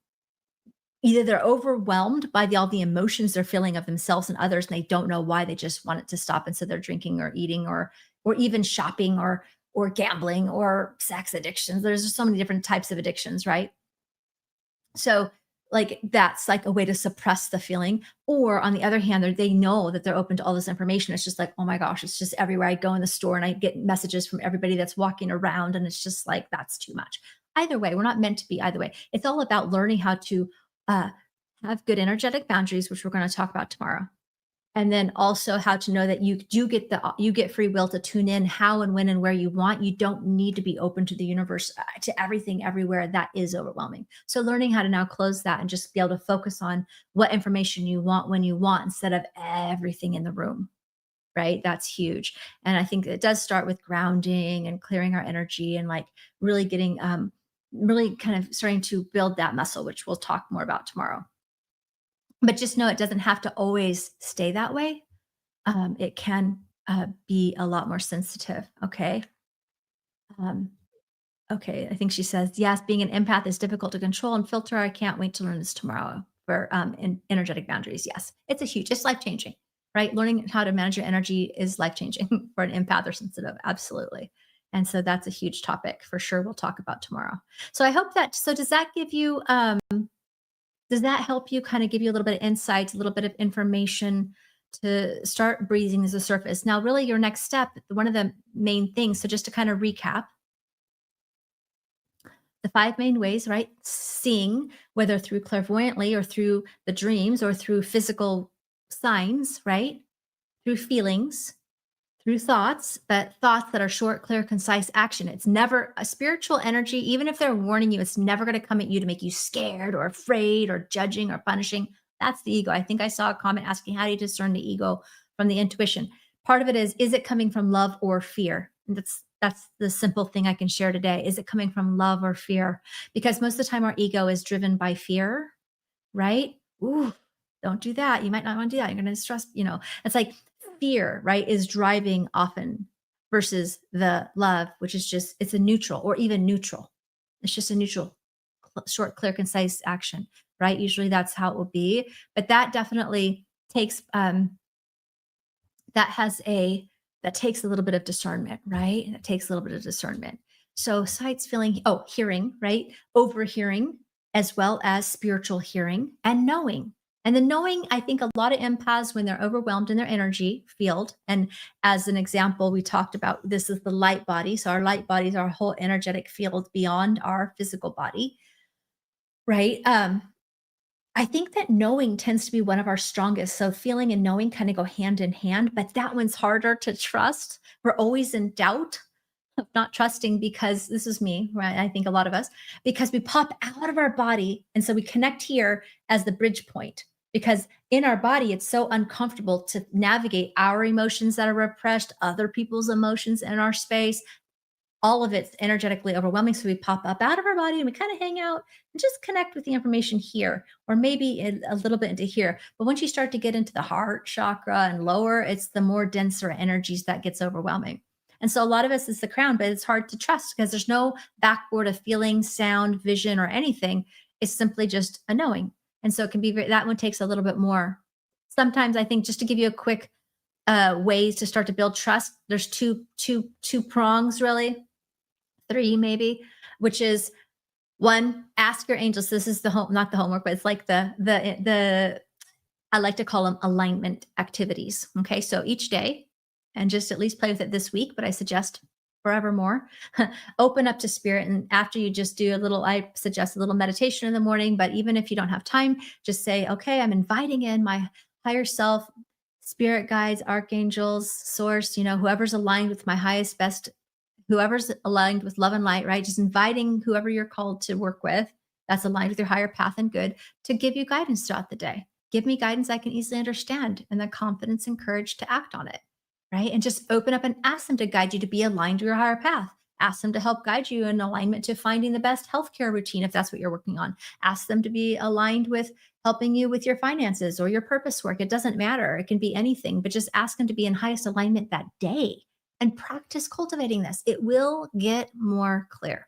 Either they're overwhelmed by all the emotions they're feeling of themselves and others, and they don't know why, they just want it to stop, and so they're drinking or eating or even shopping or gambling or sex addictions. There's just so many different types of addictions, right? So like that's like a way to suppress the feeling. Or on the other hand, they know that they're open to all this information. It's just like, oh my gosh, it's just everywhere. I go in the store and I get messages from everybody that's walking around, and it's just like that's too much. Either way, we're not meant to be either way. It's all about learning how to uh, have good energetic boundaries, which we're going to talk about tomorrow. And then also how to know that you get free will to tune in how and when and where you want. You don't need to be open to the universe, to everything everywhere. That is overwhelming. So learning how to now close that and just be able to focus on what information you want when you want, instead of everything in the room, right? That's huge. And I think it does start with grounding and clearing our energy, and like really getting really kind of starting to build that muscle, which we'll talk more about tomorrow. But just know it doesn't have to always stay that way. It can be a lot more sensitive. Okay. Um, okay. I think she says, yes, being an empath is difficult to control and filter. I can't wait to learn this tomorrow for energetic boundaries. Yes, it's life changing, right? Learning how to manage your energy is life changing for an empath or sensitive. Absolutely. And so that's a huge topic for sure. We'll talk about tomorrow. So I hope so does that give you, does that help you kind of give you a little bit of insight, a little bit of information to start breathing as a surface? Now, really, your next step, one of the main things, so just to kind of recap, the five main ways, right? Seeing, whether through clairvoyantly or through the dreams or through physical signs, right? Through feelings, through thoughts, but thoughts that are short, clear, concise action. It's never a spiritual energy, even if they're warning you, it's never going to come at you to make you scared or afraid or judging or punishing. That's the ego. I think I saw a comment asking, how do you discern the ego from the intuition? Part of it is it coming from love or fear? And that's the simple thing I can share today. Is it coming from love or fear? Because most of the time our ego is driven by fear, right? Ooh, don't do that. You might not want to do that. You're going to stress, it's like fear, right, is driving often, versus the love, which is just, it's a neutral or even neutral. It's just a neutral, short, clear, concise action, right? Usually that's how it will be. But that definitely takes, that has a, that takes a little bit of discernment, right? It takes a little bit of discernment. So sights, feeling, hearing, right? Overhearing, as well as spiritual hearing and knowing. And the knowing, I think a lot of empaths, when they're overwhelmed in their energy field, and as an example, we talked about this is the light body. So our light body is our whole energetic field beyond our physical body, right? I think that knowing tends to be one of our strongest. So feeling and knowing kind of go hand in hand, but that one's harder to trust. We're always in doubt of not trusting, because this is me, right? I think a lot of us, because we pop out of our body. And so we connect here as the bridge point, because in our body, it's so uncomfortable to navigate our emotions that are repressed, other people's emotions in our space. All of it's energetically overwhelming. So we pop up out of our body and we kind of hang out and just connect with the information here, or maybe a little bit into here. But once you start to get into the heart chakra and lower, it's the more denser energies that gets overwhelming. And so a lot of us is the crown, but it's hard to trust because there's no backboard of feeling, sound, vision, or anything. It's simply just a knowing. And so it can be that one takes a little bit more. Sometimes I think, just to give you a quick ways to start to build trust, there's two prongs, really, three maybe, which is one, ask your angels. This is the home, not the homework, but it's like the I like to call them alignment activities. Okay, so each day, and just at least play with it this week, but I suggest forevermore, open up to spirit. And after you just do I suggest a little meditation in the morning, but even if you don't have time, just say, okay, I'm inviting in my higher self, spirit guides, archangels, source, whoever's aligned with my highest, best, whoever's aligned with love and light, right? Just inviting whoever you're called to work with that's aligned with your higher path and good to give you guidance throughout the day. Give me guidance I can easily understand, and the confidence and courage to act on it, right? And just open up and ask them to guide you to be aligned to your higher path. Ask them to help guide you in alignment to finding the best healthcare routine if that's what you're working on. Ask them to be aligned with helping you with your finances or your purpose work. It doesn't matter. It can be anything, but just ask them to be in highest alignment that day and practice cultivating this. It will get more clear.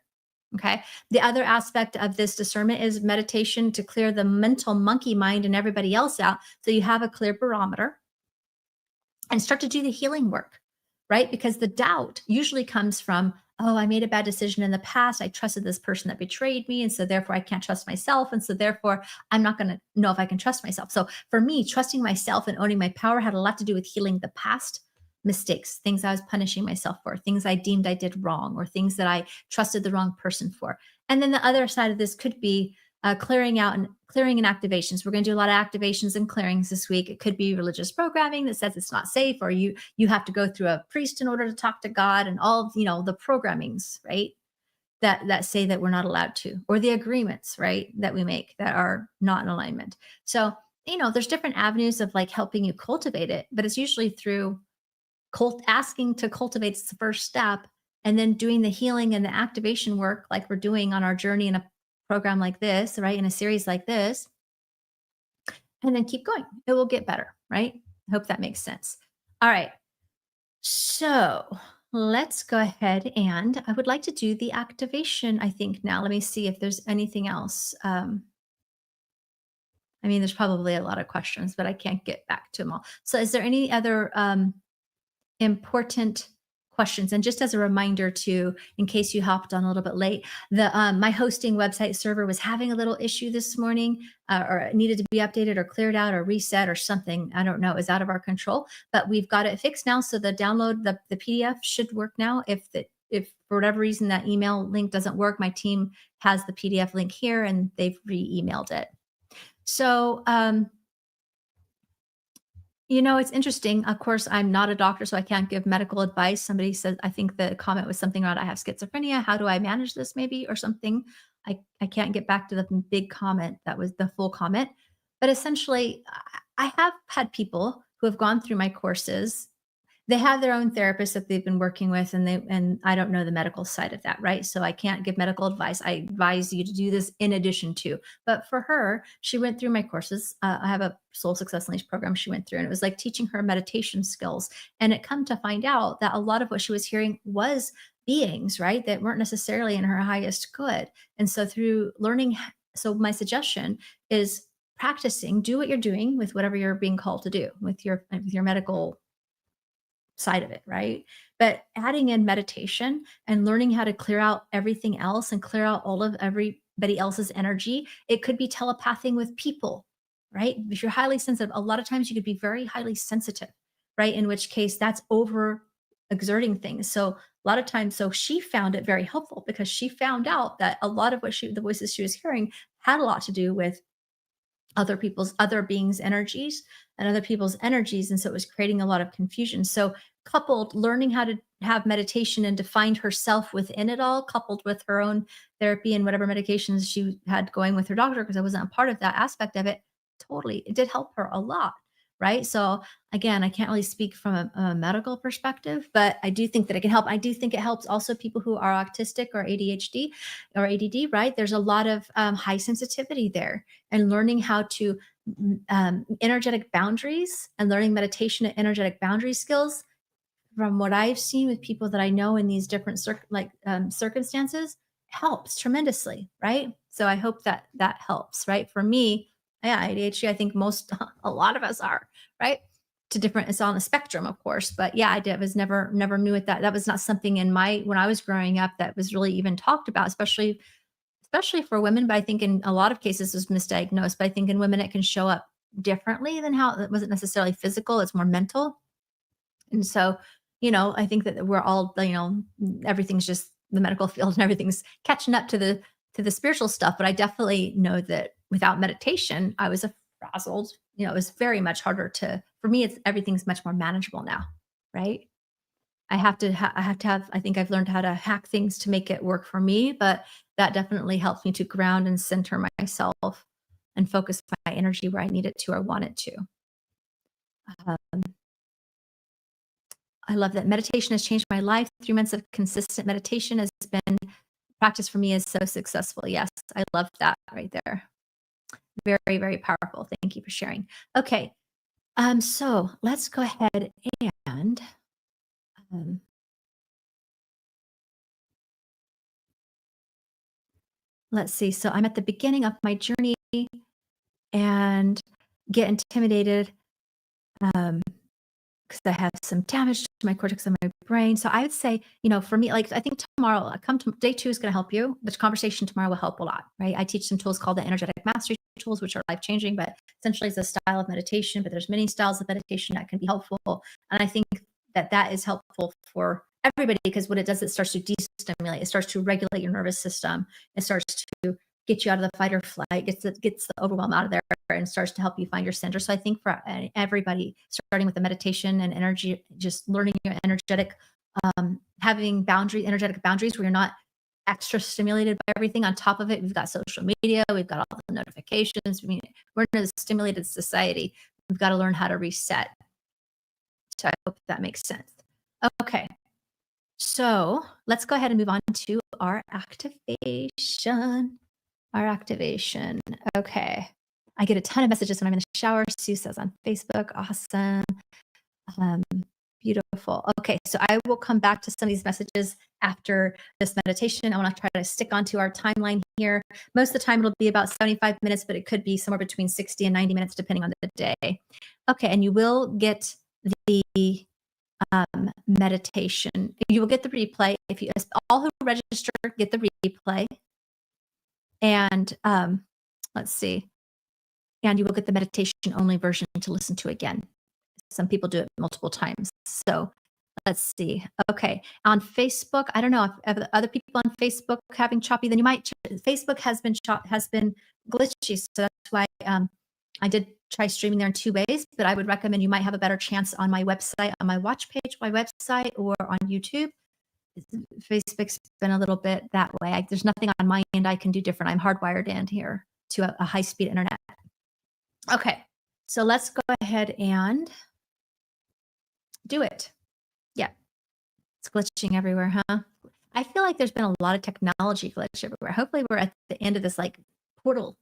Okay. The other aspect of this discernment is meditation to clear the mental monkey mind and everybody else out. So you have a clear barometer and start to do the healing work, right? Because the doubt usually comes from, oh, I made a bad decision in the past. I trusted this person that betrayed me. And so therefore I can't trust myself. And so therefore I'm not going to know if I can trust myself. So for me, trusting myself and owning my power had a lot to do with healing the past mistakes, things I was punishing myself for, things I deemed I did wrong, or things that I trusted the wrong person for. And then the other side of this could be clearing and activations. We're going to do a lot of activations and clearings this week. It could be religious programming that says it's not safe, or you have to go through a priest in order to talk to God, and all of, the programmings, right? That say that we're not allowed to, or the agreements, right, that we make that are not in alignment. So, there's different avenues of like helping you cultivate it, but it's usually through asking to cultivate is the first step, and then doing the healing and the activation work like we're doing on our journey in a program like this, right? In a series like this, and then keep going. It will get better, right? I hope that makes sense. All right. So let's go ahead, and I would like to do the activation, I think now. Let me see if there's anything else. I mean, there's probably a lot of questions, but I can't get back to them all. So is there any other important questions? And just as a reminder too, in case you hopped on a little bit late, the my hosting website server was having a little issue this morning, or it needed to be updated or cleared out or reset or something. I don't know. It was out of our control, but we've got it fixed now. So the download, the PDF should work now. If for whatever reason that email link doesn't work, my team has the PDF link here and they've re-emailed it. So it's interesting. Of course, I'm not a doctor, so I can't give medical advice. Somebody said, I think the comment was something around, I have schizophrenia. How do I manage this, maybe, or something? I can't get back to the big comment. That was the full comment. But essentially, I have had people who have gone through my courses. They have their own therapist that they've been working with, and I don't know the medical side of that, right? So I can't give medical advice. I advise you to do this in addition to. But for her, she went through my courses. I have a Soul Success Unleashed program she went through, and it was like teaching her meditation skills. And it come to find out that a lot of what she was hearing was beings, right, that weren't necessarily in her highest good. And so through learning, so my suggestion is practicing, do what you're doing with whatever you're being called to do with your medical side of it, right? But adding in meditation and learning how to clear out everything else and clear out all of everybody else's energy. It could be telepathing with people, right? If you're highly sensitive, a lot of times you could be very highly sensitive, right? In which case that's over exerting things. So a lot of times, so she found it very helpful because she found out that a lot of the voices she was hearing had a lot to do with other beings' energies and other people's energies. And so it was creating a lot of confusion. So coupled learning how to have meditation and to find herself within it all, coupled with her own therapy and whatever medications she had going with her doctor, because I wasn't a part of that aspect of it, totally, it did help her a lot. Right. So again, I can't really speak from a medical perspective, but I do think that it can help. I do think it helps also people who are autistic or ADHD or ADD, right? There's a lot of high sensitivity there, and learning how to energetic boundaries and learning meditation and energetic boundary skills, from what I've seen with people that I know in these different circumstances, helps tremendously, right? So I hope that that helps, right? For me, yeah, ADHD, I think a lot of us are, right? To different, it's on a spectrum, of course, but yeah, was never knew it, that was not something when I was growing up that was really even talked about, especially for women. But I think in a lot of cases it was misdiagnosed. But I think in women it can show up differently than how it wasn't necessarily physical, it's more mental. And so, I think that we're all, everything's just the medical field and everything's catching up to the spiritual stuff. But I definitely know that without meditation, I was a frazzled, it was very much harder for me, everything's much more manageable now. Right. I have to have, I think I've learned how to hack things to make it work for me, but that definitely helps me to ground and center myself and focus my energy where I need it to or want it to. Um, I love that. Meditation has changed my life. 3 months of consistent meditation has been practice for me is so successful. Yes, I love that right there. Very, very powerful. Thank you for sharing. Okay, so let's go ahead and um, let's see. So I'm at the beginning of my journey and get intimidated. Um, because I have some damage to my cortex of my brain. So I would say, for me, like I think tomorrow, come to day 2 is going to help you. The conversation tomorrow will help a lot, right? I teach some tools called the energetic mastery tools, which are life changing, but essentially it's a style of meditation. But there's many styles of meditation that can be helpful, and I think that is helpful for everybody because what it does, it starts to de-stimulate. It starts to regulate your nervous system. It starts to get you out of the fight or flight, gets the overwhelm out of there, and starts to help you find your center. So I think for everybody, starting with the meditation and energy, just learning your energetic, having energetic boundaries where you're not extra stimulated by everything. On top of it, we've got social media, we've got all the notifications. I mean, we're in a stimulated society. We've got to learn how to reset. So I hope that makes sense. Okay. So let's go ahead and move on to our activation. Okay. I get a ton of messages when I'm in the shower. Sue says on Facebook. Awesome. Um, Beautiful. Okay. So I will come back to some of these messages after this meditation. I want to try to stick onto our timeline here. Most of the time it'll be about 75 minutes, but it could be somewhere between 60 and 90 minutes, depending on the day. Okay. And you will get the meditation. You will get the replay. If you all who register get the replay. And let's see. And you will get the meditation only version to listen to again. Some people do it multiple times. So let's see. Okay. On Facebook, I don't know if other people on Facebook having choppy, then you might, Facebook has been glitchy. So that's why I did try streaming there in 2 ways, but I would recommend you might have a better chance on my website, on my watch page, my website, or on YouTube. Facebook's been a little bit that way. There's nothing on my end I can do different. I'm hardwired in here to a high-speed internet. Okay, so let's go ahead and do it. Yeah, it's glitching everywhere, huh? I feel like there's been a lot of technology glitch everywhere. Hopefully we're at the end of this like portal,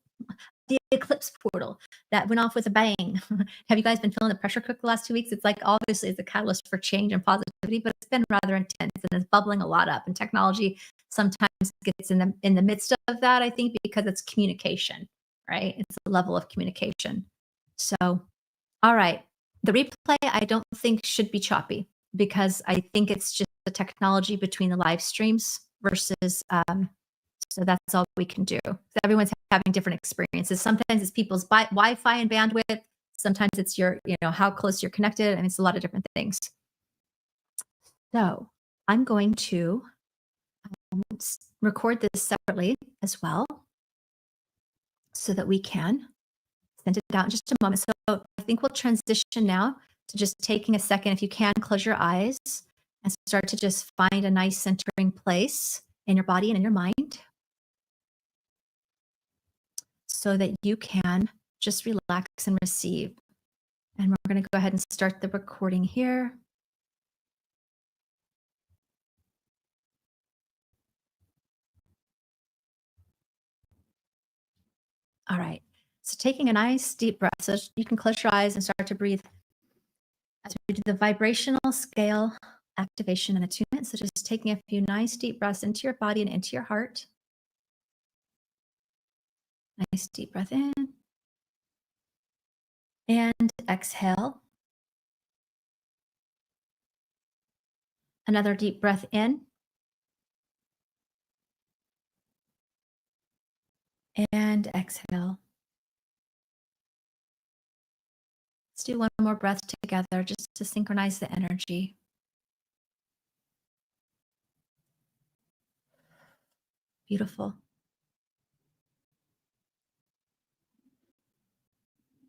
the eclipse portal that went off with a bang. Have you guys been feeling the pressure cook the last 2 weeks? It's like obviously it's a catalyst for change and positivity, but it's been rather intense and it's bubbling a lot up. And technology sometimes gets in the midst of that, I think, because it's communication, right? It's a level of communication. So, all right. The replay I don't think should be choppy because I think it's just the technology between the live streams versus so that's all we can do. So everyone's having different experiences. Sometimes it's people's Wi-Fi and bandwidth. Sometimes it's your, how close you're connected. And it's a lot of different things. So I'm going to record this separately as well so that we can send it out in just a moment. So I think we'll transition now to just taking a second, if you can, close your eyes and start to just find a nice centering place in your body and in your mind so that you can just relax and receive. And we're going to go ahead and start the recording here. All right. So taking a nice deep breath. So you can close your eyes and start to breathe as we do the vibrational scale activation and attunement. So just taking a few nice deep breaths into your body and into your heart. Nice deep breath in. And exhale. Another deep breath in. And exhale. Let's do one more breath together just to synchronize the energy. Beautiful.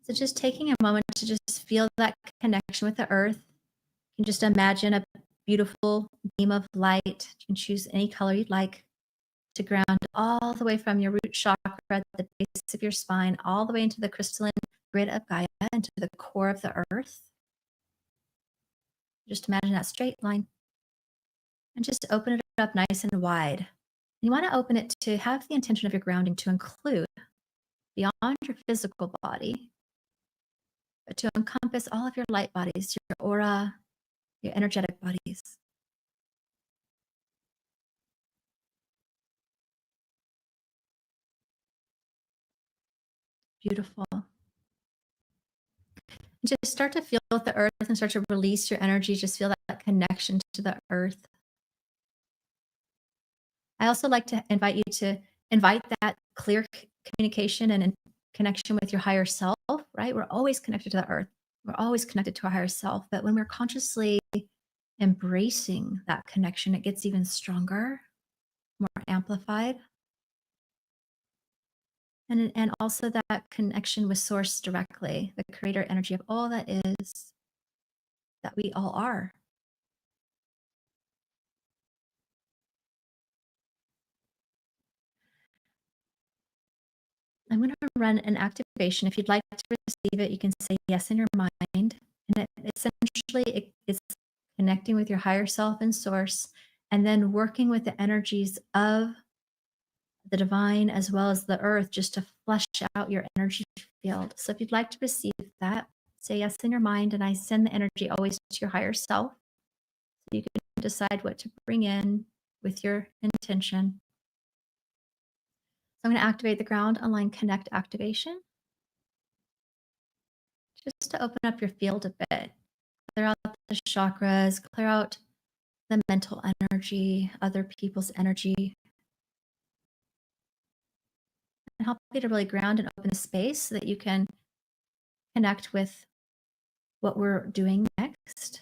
So just taking a moment to just feel that connection with the earth. You can just imagine a beautiful beam of light. You can choose any color you'd like to ground all the way from your root chakra at the base of your spine, all the way into the crystalline grid of Gaia, into the core of the earth. Just imagine that straight line and just open it up nice and wide. You want to open it to have the intention of your grounding to include beyond your physical body, but to encompass all of your light bodies, your aura, your energetic bodies. Beautiful. Just start to feel with the earth and start to release your energy. Just feel that connection to the earth. I also like to invite you to invite that clear communication and connection with your higher self, right? We're always connected to the earth. We're always connected to our higher self. But when we're consciously embracing that connection, it gets even stronger, more amplified. And also that connection with source directly, the creator energy of all that is, that we all are. I'm going to run an activation. If you'd like to receive it, you can say yes in your mind. And it's connecting with your higher self and source, and then working with the energies of the divine as well as the earth just to flesh out your energy field. So if you'd like to receive that, say yes in your mind, and I send the energy always to your higher self. So you can decide what to bring in with your intention. So I'm going to activate the ground align connect activation just to open up your field a bit. Clear out the chakras, clear out the mental energy, other people's energy, and help you to really ground and open a space so that you can connect with what we're doing next.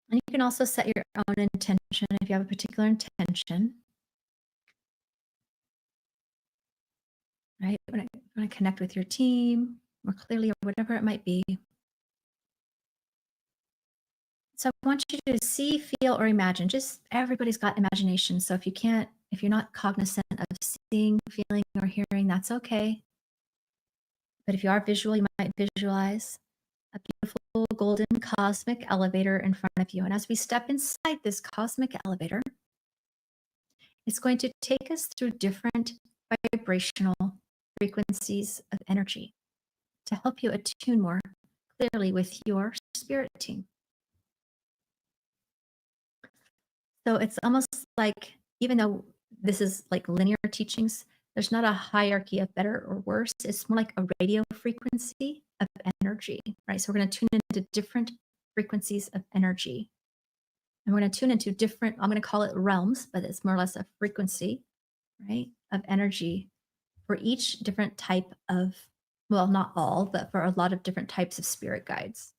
And you can also set your own intention if you have a particular intention, right? When I connect with your team more clearly or whatever it might be. So I want you to see, feel, or imagine. Just everybody's got imagination. So if you're not cognizant of seeing, feeling, or hearing, that's okay. But if you are visual, you might visualize a beautiful golden cosmic elevator in front of you. And as we step inside this cosmic elevator, it's going to take us through different vibrational frequencies of energy to help you attune more clearly with your spirit team. So it's almost like, even though this is like linear teachings, there's not a hierarchy of better or worse. It's more like a radio frequency of energy, right? So we're going to tune into different frequencies of energy. And we're going to tune into different, I'm going to call it realms, but it's more or less a frequency, right, of energy for each different type of, well, not all, but for a lot of different types of spirit guides.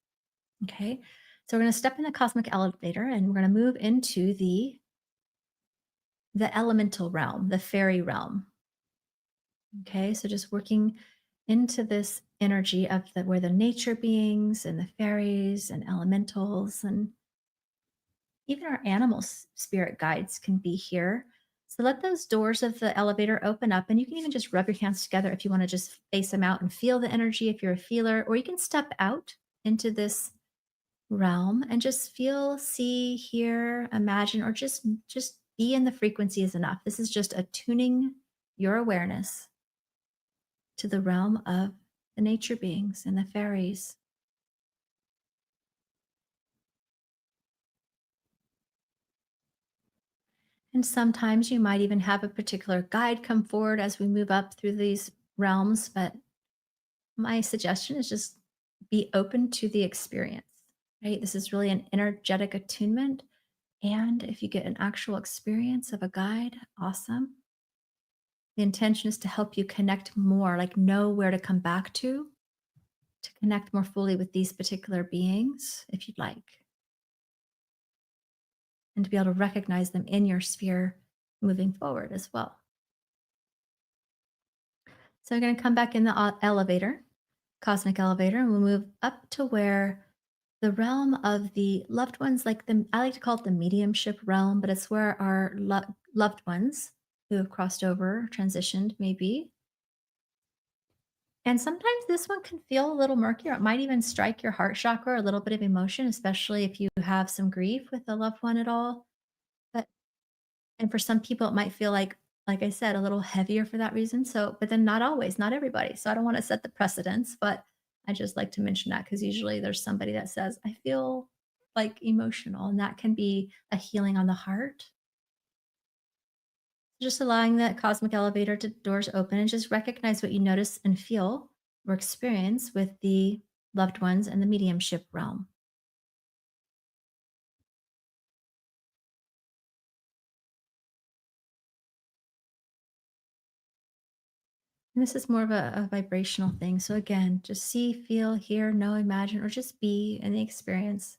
Okay. So we're going to step in the cosmic elevator and we're going to move into the elemental realm, the fairy realm. Okay, so just working into this energy of where the nature beings and the fairies and elementals and even our animals spirit guides can be here. So let those doors of the elevator open up, and you can even just rub your hands together if you want to just face them out and feel the energy if you're a feeler, or you can step out into this realm and just feel, see, hear, imagine, or just be in the frequency is enough. This is just attuning your awareness to the realm of the nature beings and the fairies. And sometimes you might even have a particular guide come forward as we move up through these realms, but my suggestion is just be open to the experience, right? This is really an energetic attunement. And if you get an actual experience of a guide, awesome. The intention is to help you connect more, like know where to come back to connect more fully with these particular beings, if you'd like, and to be able to recognize them in your sphere moving forward as well. So we're going to come back in the elevator, cosmic elevator, and we'll move up to where the realm of the loved ones, I like to call it the mediumship realm, but it's where our loved ones who have crossed over, transitioned, maybe. And sometimes this one can feel a little murky, or it might even strike your heart chakra, a little bit of emotion, especially if you have some grief with a loved one at all. But and for some people, it might feel like I said, a little heavier for that reason. So, but then not always, not everybody. So I don't want to set the precedence, but I just like to mention that because usually there's somebody that says, I feel like emotional, and that can be a healing on the heart. Just allowing that cosmic elevator to doors open and just recognize what you notice and feel or experience with the loved ones and the mediumship realm. And this is more of a vibrational thing. So again, just see, feel, hear, know, imagine, or just be in the experience.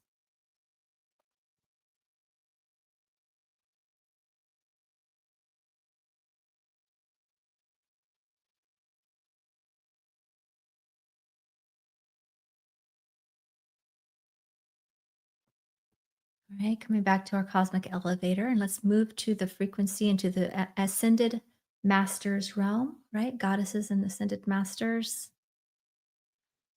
All right, coming back to our cosmic elevator, and let's move to the frequency into the ascended masters realm, right? Goddesses and ascended masters.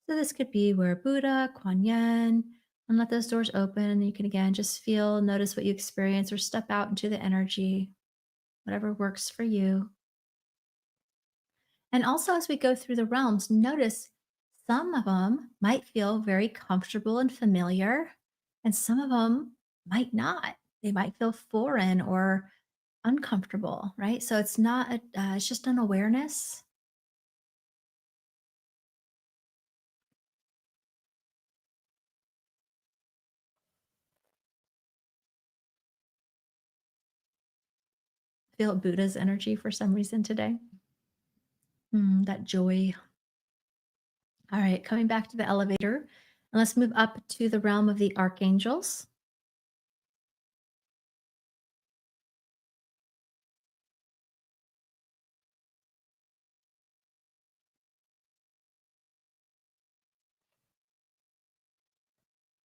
So this could be where Buddha, Kuan Yin, and let those doors open. And you can again just feel, notice what you experience, or step out into the energy, whatever works for you. And also, as we go through the realms, notice some of them might feel very comfortable and familiar, and some of them might not. They might feel foreign or uncomfortable, right? So it's not, it's just an awareness. Feel Buddha's energy for some reason today. That joy. All right, coming back to the elevator, and let's move up to the realm of the archangels.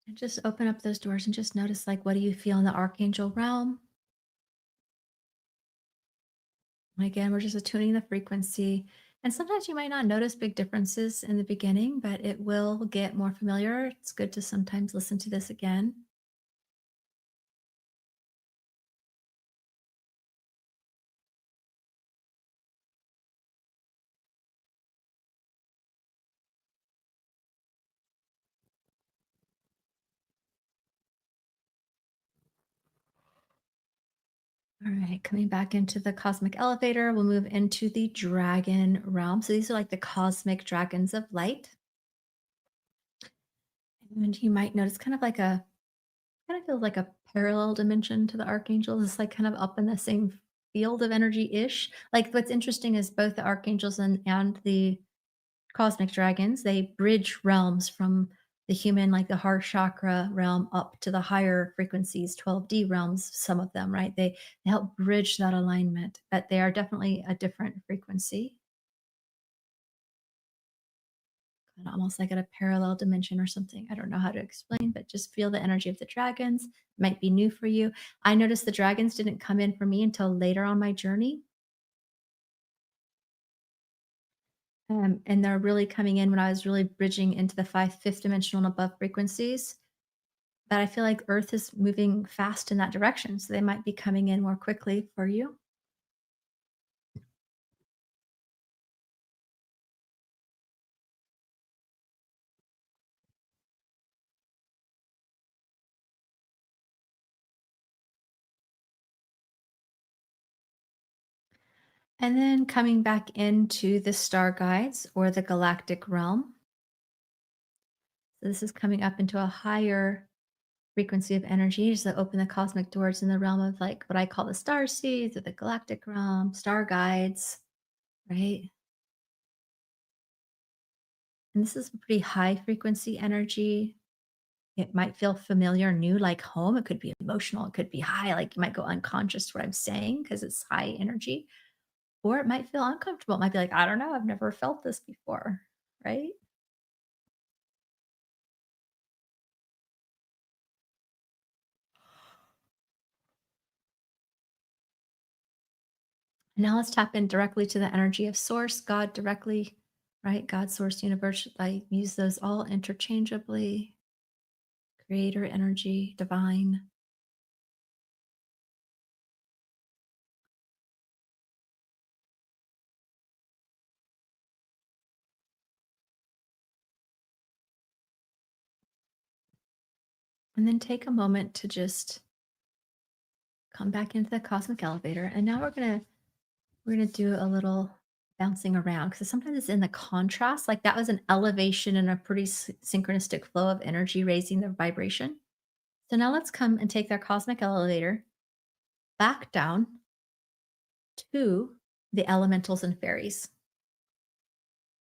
And just open up those doors and just notice, like, what do you feel in the archangel realm? And again, we're just attuning the frequency. And sometimes you might not notice big differences in the beginning, but it will get more familiar. It's good to sometimes listen to this again. All right, coming back into the cosmic elevator, we'll move into the dragon realm. So these are like the cosmic dragons of light. And you might notice kind of feels like a parallel dimension to the archangels. It's like kind of up in the same field of energy ish. Like what's interesting is both the archangels and the cosmic dragons, they bridge realms from the human, like the heart chakra realm, up to the higher frequencies, 12D realms, some of them, right? They help bridge that alignment, but they are definitely a different frequency, kind of almost like at a parallel dimension or something. I don't know how to explain, but just feel the energy of the dragons. Might be new for you. I noticed the dragons didn't come in for me until later on my journey. And they're really coming in when I was really bridging into the fifth dimensional and above frequencies. But I feel like Earth is moving fast in that direction, so they might be coming in more quickly for you. And then coming back into the star guides or the galactic realm. So this is coming up into a higher frequency of energy. So open the cosmic doors in the realm of like what I call the star seeds or the galactic realm, star guides, right? And this is a pretty high frequency energy. It might feel familiar, new, like home. It could be emotional. It could be high, like you might go unconscious to what I'm saying because it's high energy. Or it might feel uncomfortable. It might be like, I don't know, I've never felt this before, right? Now let's tap in directly to the energy of source, God directly. right? God, source, universe. I use those all interchangeably. Creator energy, divine. And then take a moment to just come back into the cosmic elevator. And now we're gonna do a little bouncing around because sometimes it's in the contrast. Like that was an elevation and a pretty synchronistic flow of energy, raising the vibration. So now let's come and take that cosmic elevator back down to the elementals and fairies.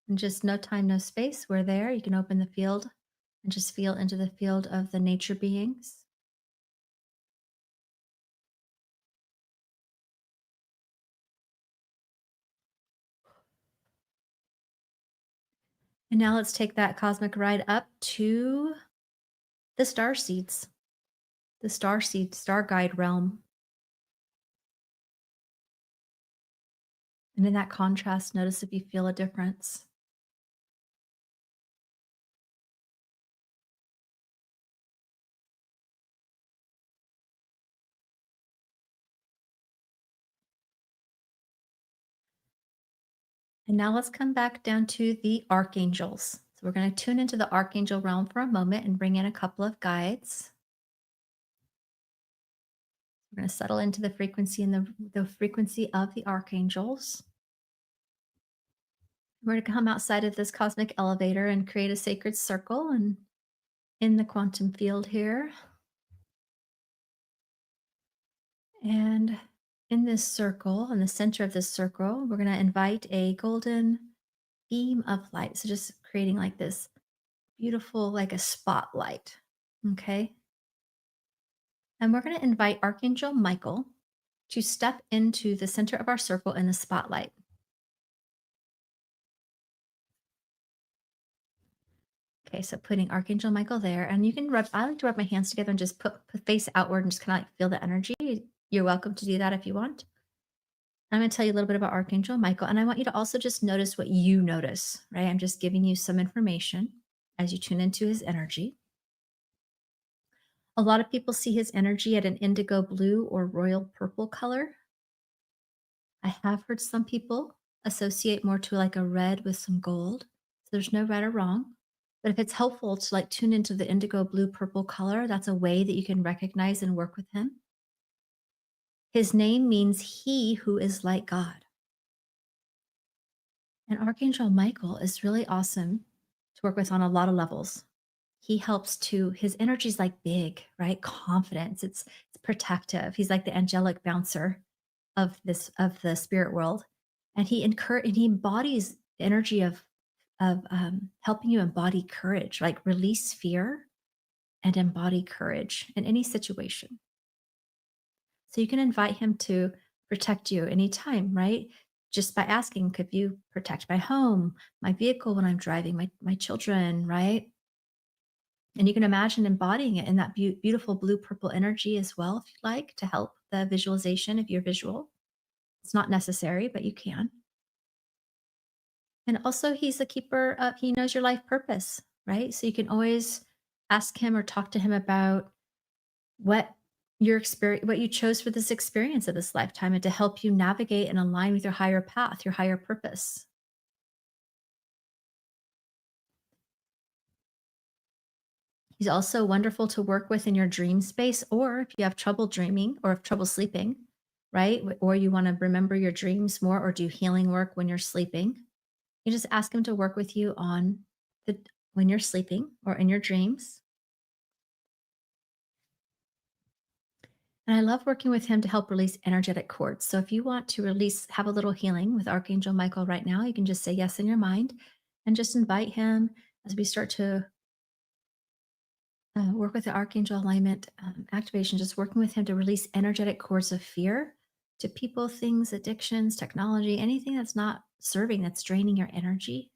And just no time, no space. We're there. You can open the field and just feel into the field of the nature beings. And now let's take that cosmic ride up to the star seeds, the star seed, star guide realm. And in that contrast, notice if you feel a difference. And now let's come back down to the archangels. So we're going to tune into the archangel realm for a moment and bring in a couple of guides. We're going to settle into the frequency and the frequency of the archangels. We're going to come outside of this cosmic elevator and create a sacred circle and in the quantum field here. And in this circle, in the center of this circle, we're going to invite a golden beam of light. So just creating like this beautiful, like a spotlight. Okay. And we're going to invite Archangel Michael to step into the center of our circle in the spotlight. Okay, so putting Archangel Michael there, and you can rub, I like to rub my hands together and just put face outward and just kind of like feel the energy. You're welcome to do that if you want. I'm going to tell you a little bit about Archangel Michael, and I want you to also just notice what you notice, right? I'm just giving you some information as you tune into his energy. A lot of people see his energy at an indigo blue or royal purple color. I have heard some people associate more to like a red with some gold. So there's no right or wrong. But if it's helpful to like tune into the indigo blue purple color, that's a way that you can recognize and work with him. His name means he who is like God. And Archangel Michael is really awesome to work with on a lot of levels. He helps to, his energy is like big, right? Confidence. It's protective. He's like the angelic bouncer of the spirit world. And he embodies the energy of helping you embody courage, like release fear and embody courage in any situation. So you can invite him to protect you anytime, right? Just by asking, could you protect my home, my vehicle when I'm driving, my children, right? And you can imagine embodying it in that beautiful blue purple energy as well, if you'd like, to help the visualization if you're visual. It's not necessary, but you can. And also, he's the keeper of, he knows your life purpose, right? So you can always ask him or talk to him about what your experience, what you chose for this experience of this lifetime, and to help you navigate and align with your higher path, your higher purpose. He's also wonderful to work with in your dream space, or if you have trouble dreaming or have trouble sleeping, right? Or you want to remember your dreams more or do healing work when you're sleeping. You just ask him to work with you on the when you're sleeping or in your dreams. And I love working with him to help release energetic cords. So if you want to release, have a little healing with Archangel Michael right now, you can just say yes in your mind and just invite him as we start to work with the Archangel alignment activation, just working with him to release energetic cords of fear to people, things, addictions, technology, anything that's not serving, that's draining your energy.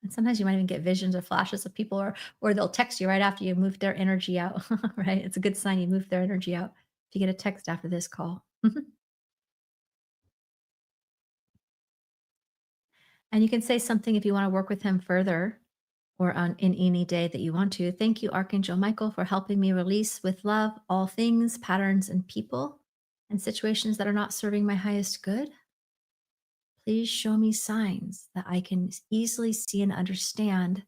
And sometimes you might even get visions or flashes of people, or they'll text you right after you move their energy out, right? It's a good sign you move their energy out if you get a text after this call. And you can say something if you want to work with him further or on in any day that you want to. Thank you, Archangel Michael, for helping me release with love all things, patterns, and people and situations that are not serving my highest good. Please show me signs that I can easily see and understand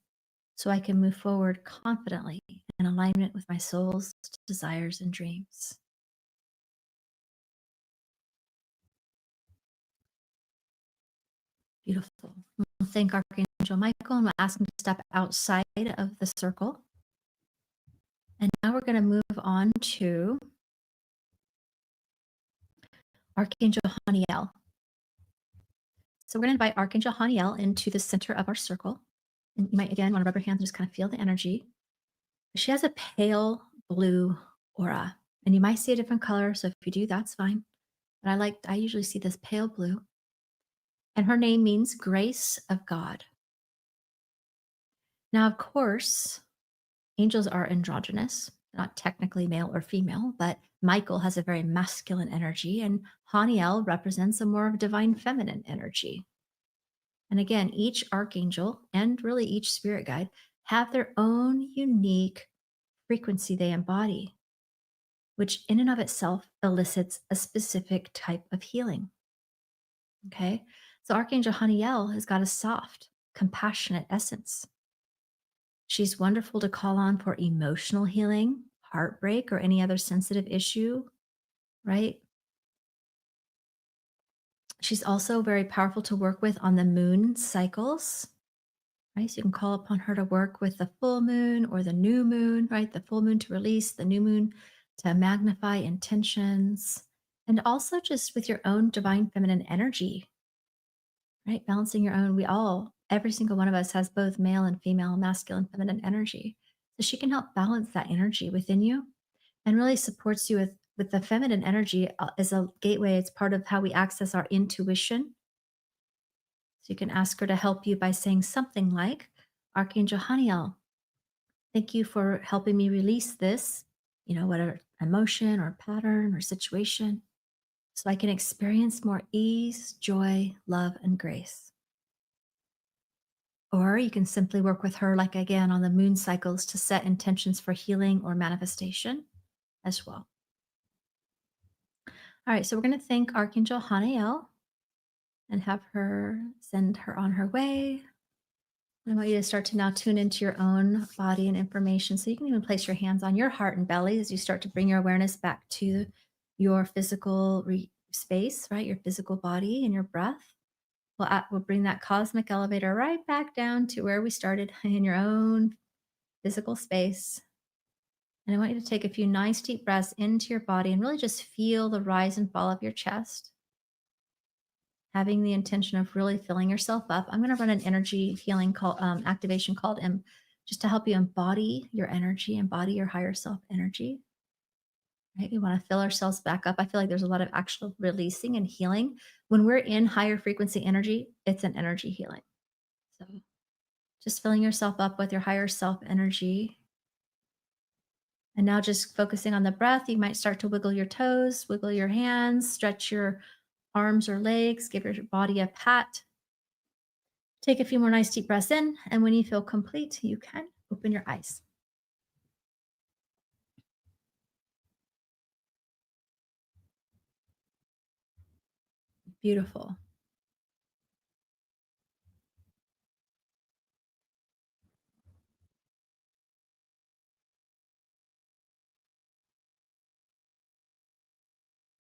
so I can move forward confidently in alignment with my soul's desires and dreams. Beautiful. We'll thank Archangel Michael and we'll ask him to step outside of the circle. And now we're going to move on to Archangel Haniel. So we're going to invite Archangel Haniel into the center of our circle. And you might, again, want to rub your hands and just kind of feel the energy. She has a pale blue aura, and you might see a different color. So if you do, that's fine. But I usually see this pale blue. And her name means grace of God. Now, of course, angels are androgynous, not technically male or female, but Michael has a very masculine energy, and Haniel represents a more of divine feminine energy. And again, each archangel and really each spirit guide have their own unique frequency they embody, which in and of itself elicits a specific type of healing. Okay. So Archangel Haniel has got a soft, compassionate essence. She's wonderful to call on for emotional healing, heartbreak, or any other sensitive issue, right? She's also very powerful to work with on the moon cycles, right? So you can call upon her to work with the full moon or the new moon, right? The full moon to release, the new moon to magnify intentions, and also just with your own divine feminine energy, right? Balancing your own. Every single one of us has both male and female, masculine, feminine energy. So she can help balance that energy within you and really supports you with the feminine energy as a gateway. It's part of how we access our intuition. So you can ask her to help you by saying something like, Archangel Haniel, thank you for helping me release this, whatever emotion or pattern or situation, so I can experience more ease, joy, love, and grace. Or you can simply work with her, like again, on the moon cycles to set intentions for healing or manifestation as well. All right, so we're going to thank Archangel Haniel and have her send her on her way. I want you to start to now tune into your own body and information. So you can even place your hands on your heart and belly as you start to bring your awareness back to your physical space, right? Your physical body and your breath. We'll bring that cosmic elevator right back down to where we started in your own physical space. And I want you to take a few nice deep breaths into your body and really just feel the rise and fall of your chest, having the intention of really filling yourself up. I'm going to run an energy healing activation called just to help you embody your energy, embody your higher self energy. Right? We want to fill ourselves back up. I feel like there's a lot of actual releasing and healing. When we're in higher frequency energy, it's an energy healing. So just filling yourself up with your higher self energy. And now just focusing on the breath, you might start to wiggle your toes, wiggle your hands, stretch your arms or legs, give your body a pat. Take a few more nice deep breaths in. And when you feel complete, you can open your eyes. Beautiful.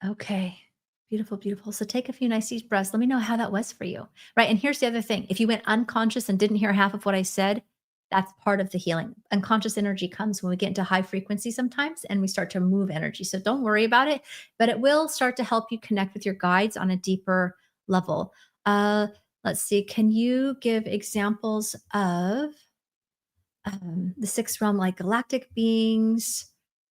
Okay. Beautiful, beautiful. So take a few nice deep breaths. Let me know how that was for you. Right. And here's the other thing. If you went unconscious and didn't hear half of what I said, that's part of the healing. Unconscious energy comes when we get into high frequency sometimes and we start to move energy. So don't worry about it, but it will start to help you connect with your guides on a deeper level. Let's see. Can you give examples of the sixth realm, like galactic beings?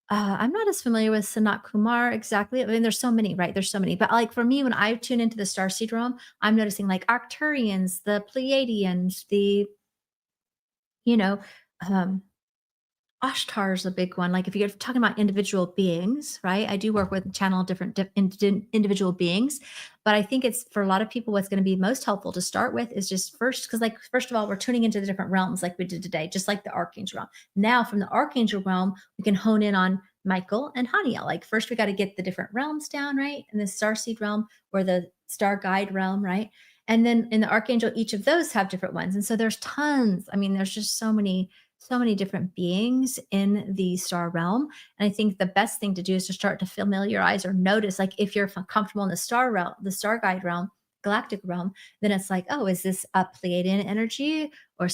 I'm not as familiar with Sanat Kumar exactly. I mean, there's so many, right? There's so many. But like for me, when I tune into the starseed realm, I'm noticing like Arcturians, the Pleiadians, the you know, um, Ashtar is a big one. Like if you're talking about individual beings, right? I do work with channel different individual beings, but I think it's for a lot of people what's going to be most helpful to start with is just first because like first of all we're tuning into the different realms like we did today, just like the archangel realm. Now from the archangel realm we can hone in on Michael and Haniel. Like first we got to get the different realms down, right? In the starseed realm or the star guide realm, right? And then in the archangel, each of those have different ones. And so there's tons. I mean, there's just so many different beings in the star realm. And I think the best thing to do is to start to familiarize or notice, like if you're comfortable in the star realm, the star guide realm, galactic realm, then it's like, oh, is this a Pleiadian energy or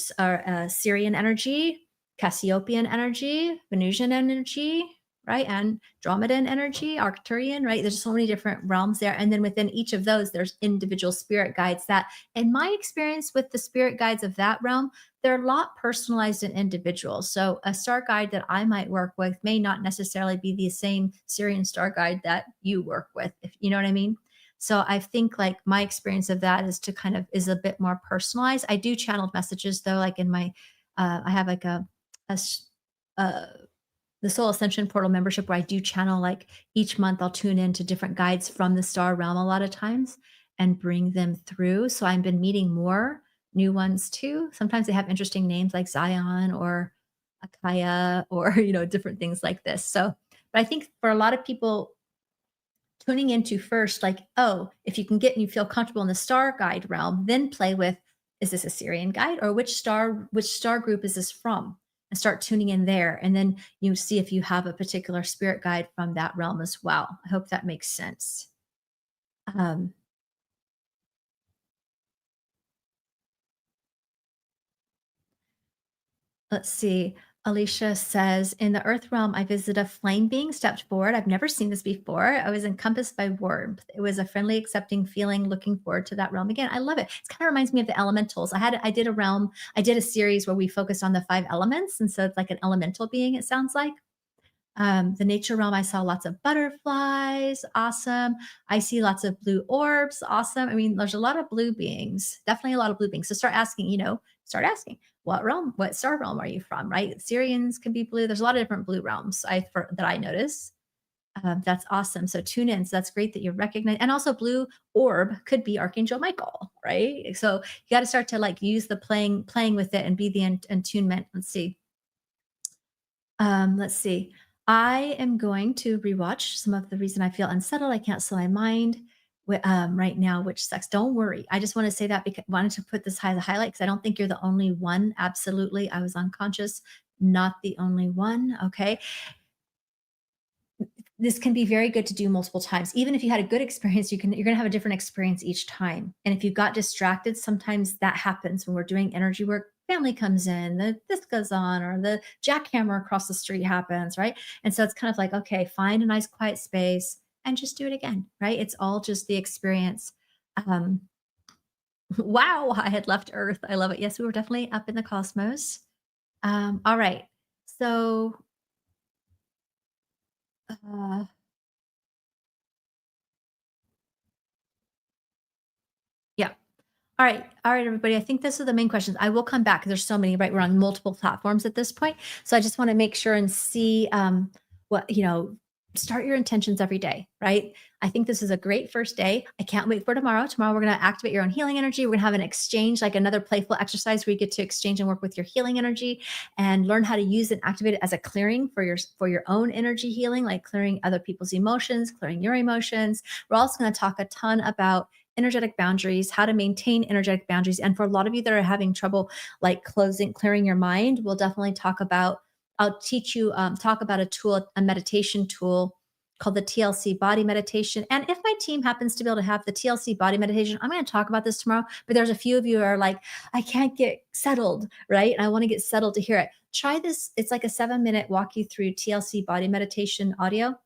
Syrian energy, Cassiopean energy, Venusian energy, right? And Andromedan energy, Arcturian, right? There's so many different realms there. And then within each of those, there's individual spirit guides that, in my experience with the spirit guides of that realm, they're a lot personalized and individual. So a star guide that I might work with may not necessarily be the same Syrian star guide that you work with, if you know what I mean. So I think like my experience of that is to kind of is a bit more personalized. I do channeled messages though, like in my I have like a s- uh the Soul Ascension Portal membership where I do channel like each month I'll tune in to different guides from the star realm a lot of times and bring them through. So I've been meeting more new ones too. Sometimes they have interesting names like Zion or Akaya or different things like this. So but I think for a lot of people tuning into first, like, oh, if you can get and you feel comfortable in the star guide realm, then play with, is this a Syrian guide or which star group is this from? And start tuning in there. And then you see if you have a particular spirit guide from that realm as well. I hope that makes sense. Um, Let's see. Alicia says, in the earth realm, I visited a flame being stepped forward. I've never seen this before. I was encompassed by warmth. It was a friendly, accepting feeling, looking forward to that realm again. I love it. It kind of reminds me of the elementals. I did a series where we focused on the five elements. And so it's like an elemental being, it sounds like. The nature realm, I saw lots of butterflies. Awesome. I see lots of blue orbs. Awesome. I mean, there's a lot of blue beings, definitely a lot of blue beings. So start asking, what realm, what star realm are you from? Right? Syrians can be blue. There's a lot of different blue realms that I notice. That's awesome. So tune in. So that's great that you recognize. And also, blue orb could be Archangel Michael, right? So you got to start to like use the playing with it and be the attunement. Let's see. I am going to rewatch some of the reason I feel unsettled. I can't settle my mind right now, which sucks. Don't worry. I just want to say that because I wanted to put this high the highlight because I don't think you're the only one. Absolutely. I was unconscious, not the only one. Okay, this can be very good to do multiple times. Even if you had a good experience, you're going to have a different experience each time. And if you got distracted, sometimes that happens when we're doing energy work. Family comes in, this goes on, or the jackhammer across the street happens, right? And so it's kind of like, okay, find a nice quiet space and just do it again, right? It's all just the experience. Um, wow, I had left Earth. I love it. Yes, we were definitely up in the cosmos. All right. So, uh, yeah. All right, everybody. I think those are the main questions. I will come back because there's so many, right? We're on multiple platforms at this point. So I just want to make sure and see what, start your intentions every day, right? I think this is a great first day. I can't wait for tomorrow. Tomorrow, we're going to activate your own healing energy. We're going to have an exchange, like another playful exercise where you get to exchange and work with your healing energy and learn how to use it and activate it as a clearing for your own energy healing, like clearing other people's emotions, clearing your emotions. We're also going to talk a ton about energetic boundaries, how to maintain energetic boundaries. And for a lot of you that are having trouble like clearing your mind, we'll definitely I'll teach you, talk about a meditation tool called the TLC body meditation. And if my team happens to be able to have the TLC body meditation, I'm going to talk about this tomorrow. But there's a few of you who are like, I can't get settled, right? And I want to get settled to hear it. Try this. It's like a 7-minute walk you through TLC body meditation audio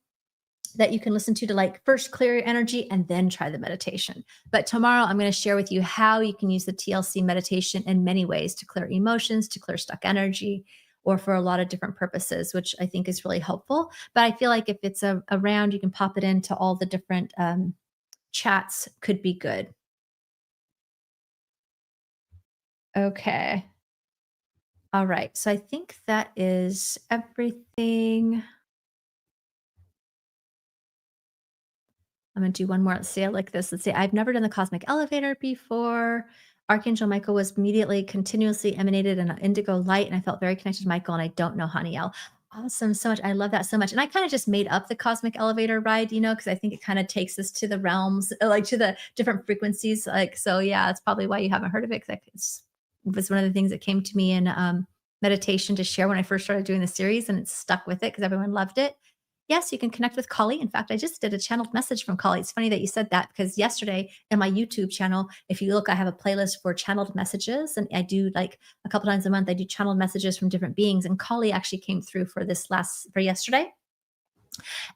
that you can listen to like first clear your energy and then try the meditation. But tomorrow I'm going to share with you how you can use the TLC meditation in many ways to clear emotions, to clear stuck energy, or for a lot of different purposes, which I think is really helpful. But I feel like if it's around, you can pop it into all the different chats, could be good. Okay. All right. So I think that is everything. I'm gonna do one more. Let's see. I like this. Let's see. I've never done the cosmic elevator before. Archangel Michael was immediately continuously emanated in an indigo light, and I felt very connected to Michael. And I don't know Haniel. Awesome, so much. I love that so much. And I kind of just made up the cosmic elevator ride, because I think it kind of takes us to the realms, like to the different frequencies. Like, so yeah, that's probably why you haven't heard of it. Because it was one of the things that came to me in meditation to share when I first started doing the series, and it stuck with it because everyone loved it. Yes, you can connect with Kali. In fact, I just did a channeled message from Kali. It's funny that you said that because yesterday in my YouTube channel, if you look, I have a playlist for channeled messages. And I do like a couple times a month, I do channeled messages from different beings. And Kali actually came through for yesterday.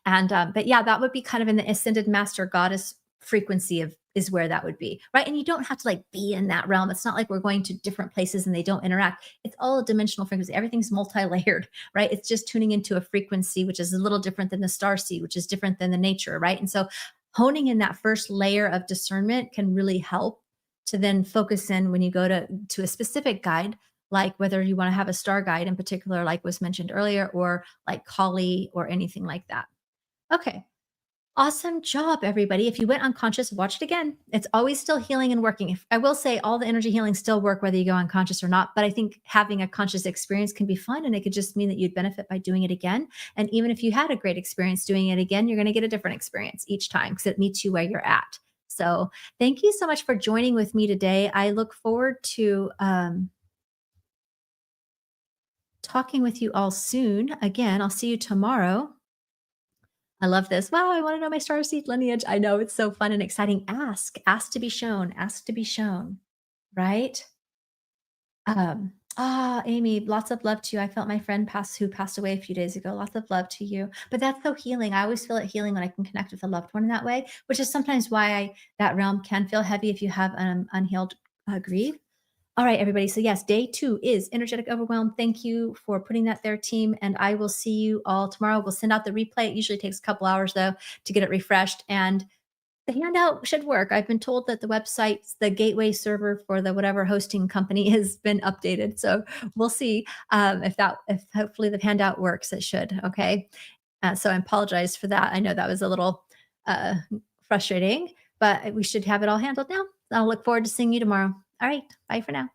And but yeah, that would be kind of in the ascended master goddess frequency of is where that would be, right? And you don't have to like be in that realm. It's not like we're going to different places and they don't interact. It's all a dimensional frequency. Everything's multi-layered, right? It's just tuning into a frequency which is a little different than the star seed, which is different than the nature, right? And so honing in that first layer of discernment can really help to then focus in when you go to a specific guide, like whether you want to have a star guide in particular, like was mentioned earlier, or like Kali or anything like that. Okay. Awesome job, everybody. If you went unconscious, watch it again. It's always still healing and working. If, I will say all the energy healing still work whether you go unconscious or not, but I think having a conscious experience can be fun and it could just mean that you'd benefit by doing it again. And even if you had a great experience doing it again, you're going to get a different experience each time because it meets you where you're at. So thank you so much for joining with me today. I look forward to talking with you all soon. Again, I'll see you tomorrow. I love this. Wow, I want to know my star seed lineage. I know it's so fun and exciting. Ask to be shown, ask to be shown, right? Amy, lots of love to you. I felt my friend who passed away a few days ago. Lots of love to you. But that's so healing. I always feel it healing when I can connect with a loved one in that way, which is sometimes why that realm can feel heavy if you have unhealed grief. All right, everybody. So, yes, day 2 is energetic overwhelm. Thank you for putting that there, team. And I will see you all tomorrow. We'll send out the replay. It usually takes a couple hours, though, to get it refreshed. And the handout should work. I've been told that the website's the gateway server for the whatever hosting company has been updated. So we'll see if hopefully the handout works. It should. Okay. So I apologize for that. I know that was a little uh, frustrating, but we should have it all handled now. I'll look forward to seeing you tomorrow. All right. Bye for now.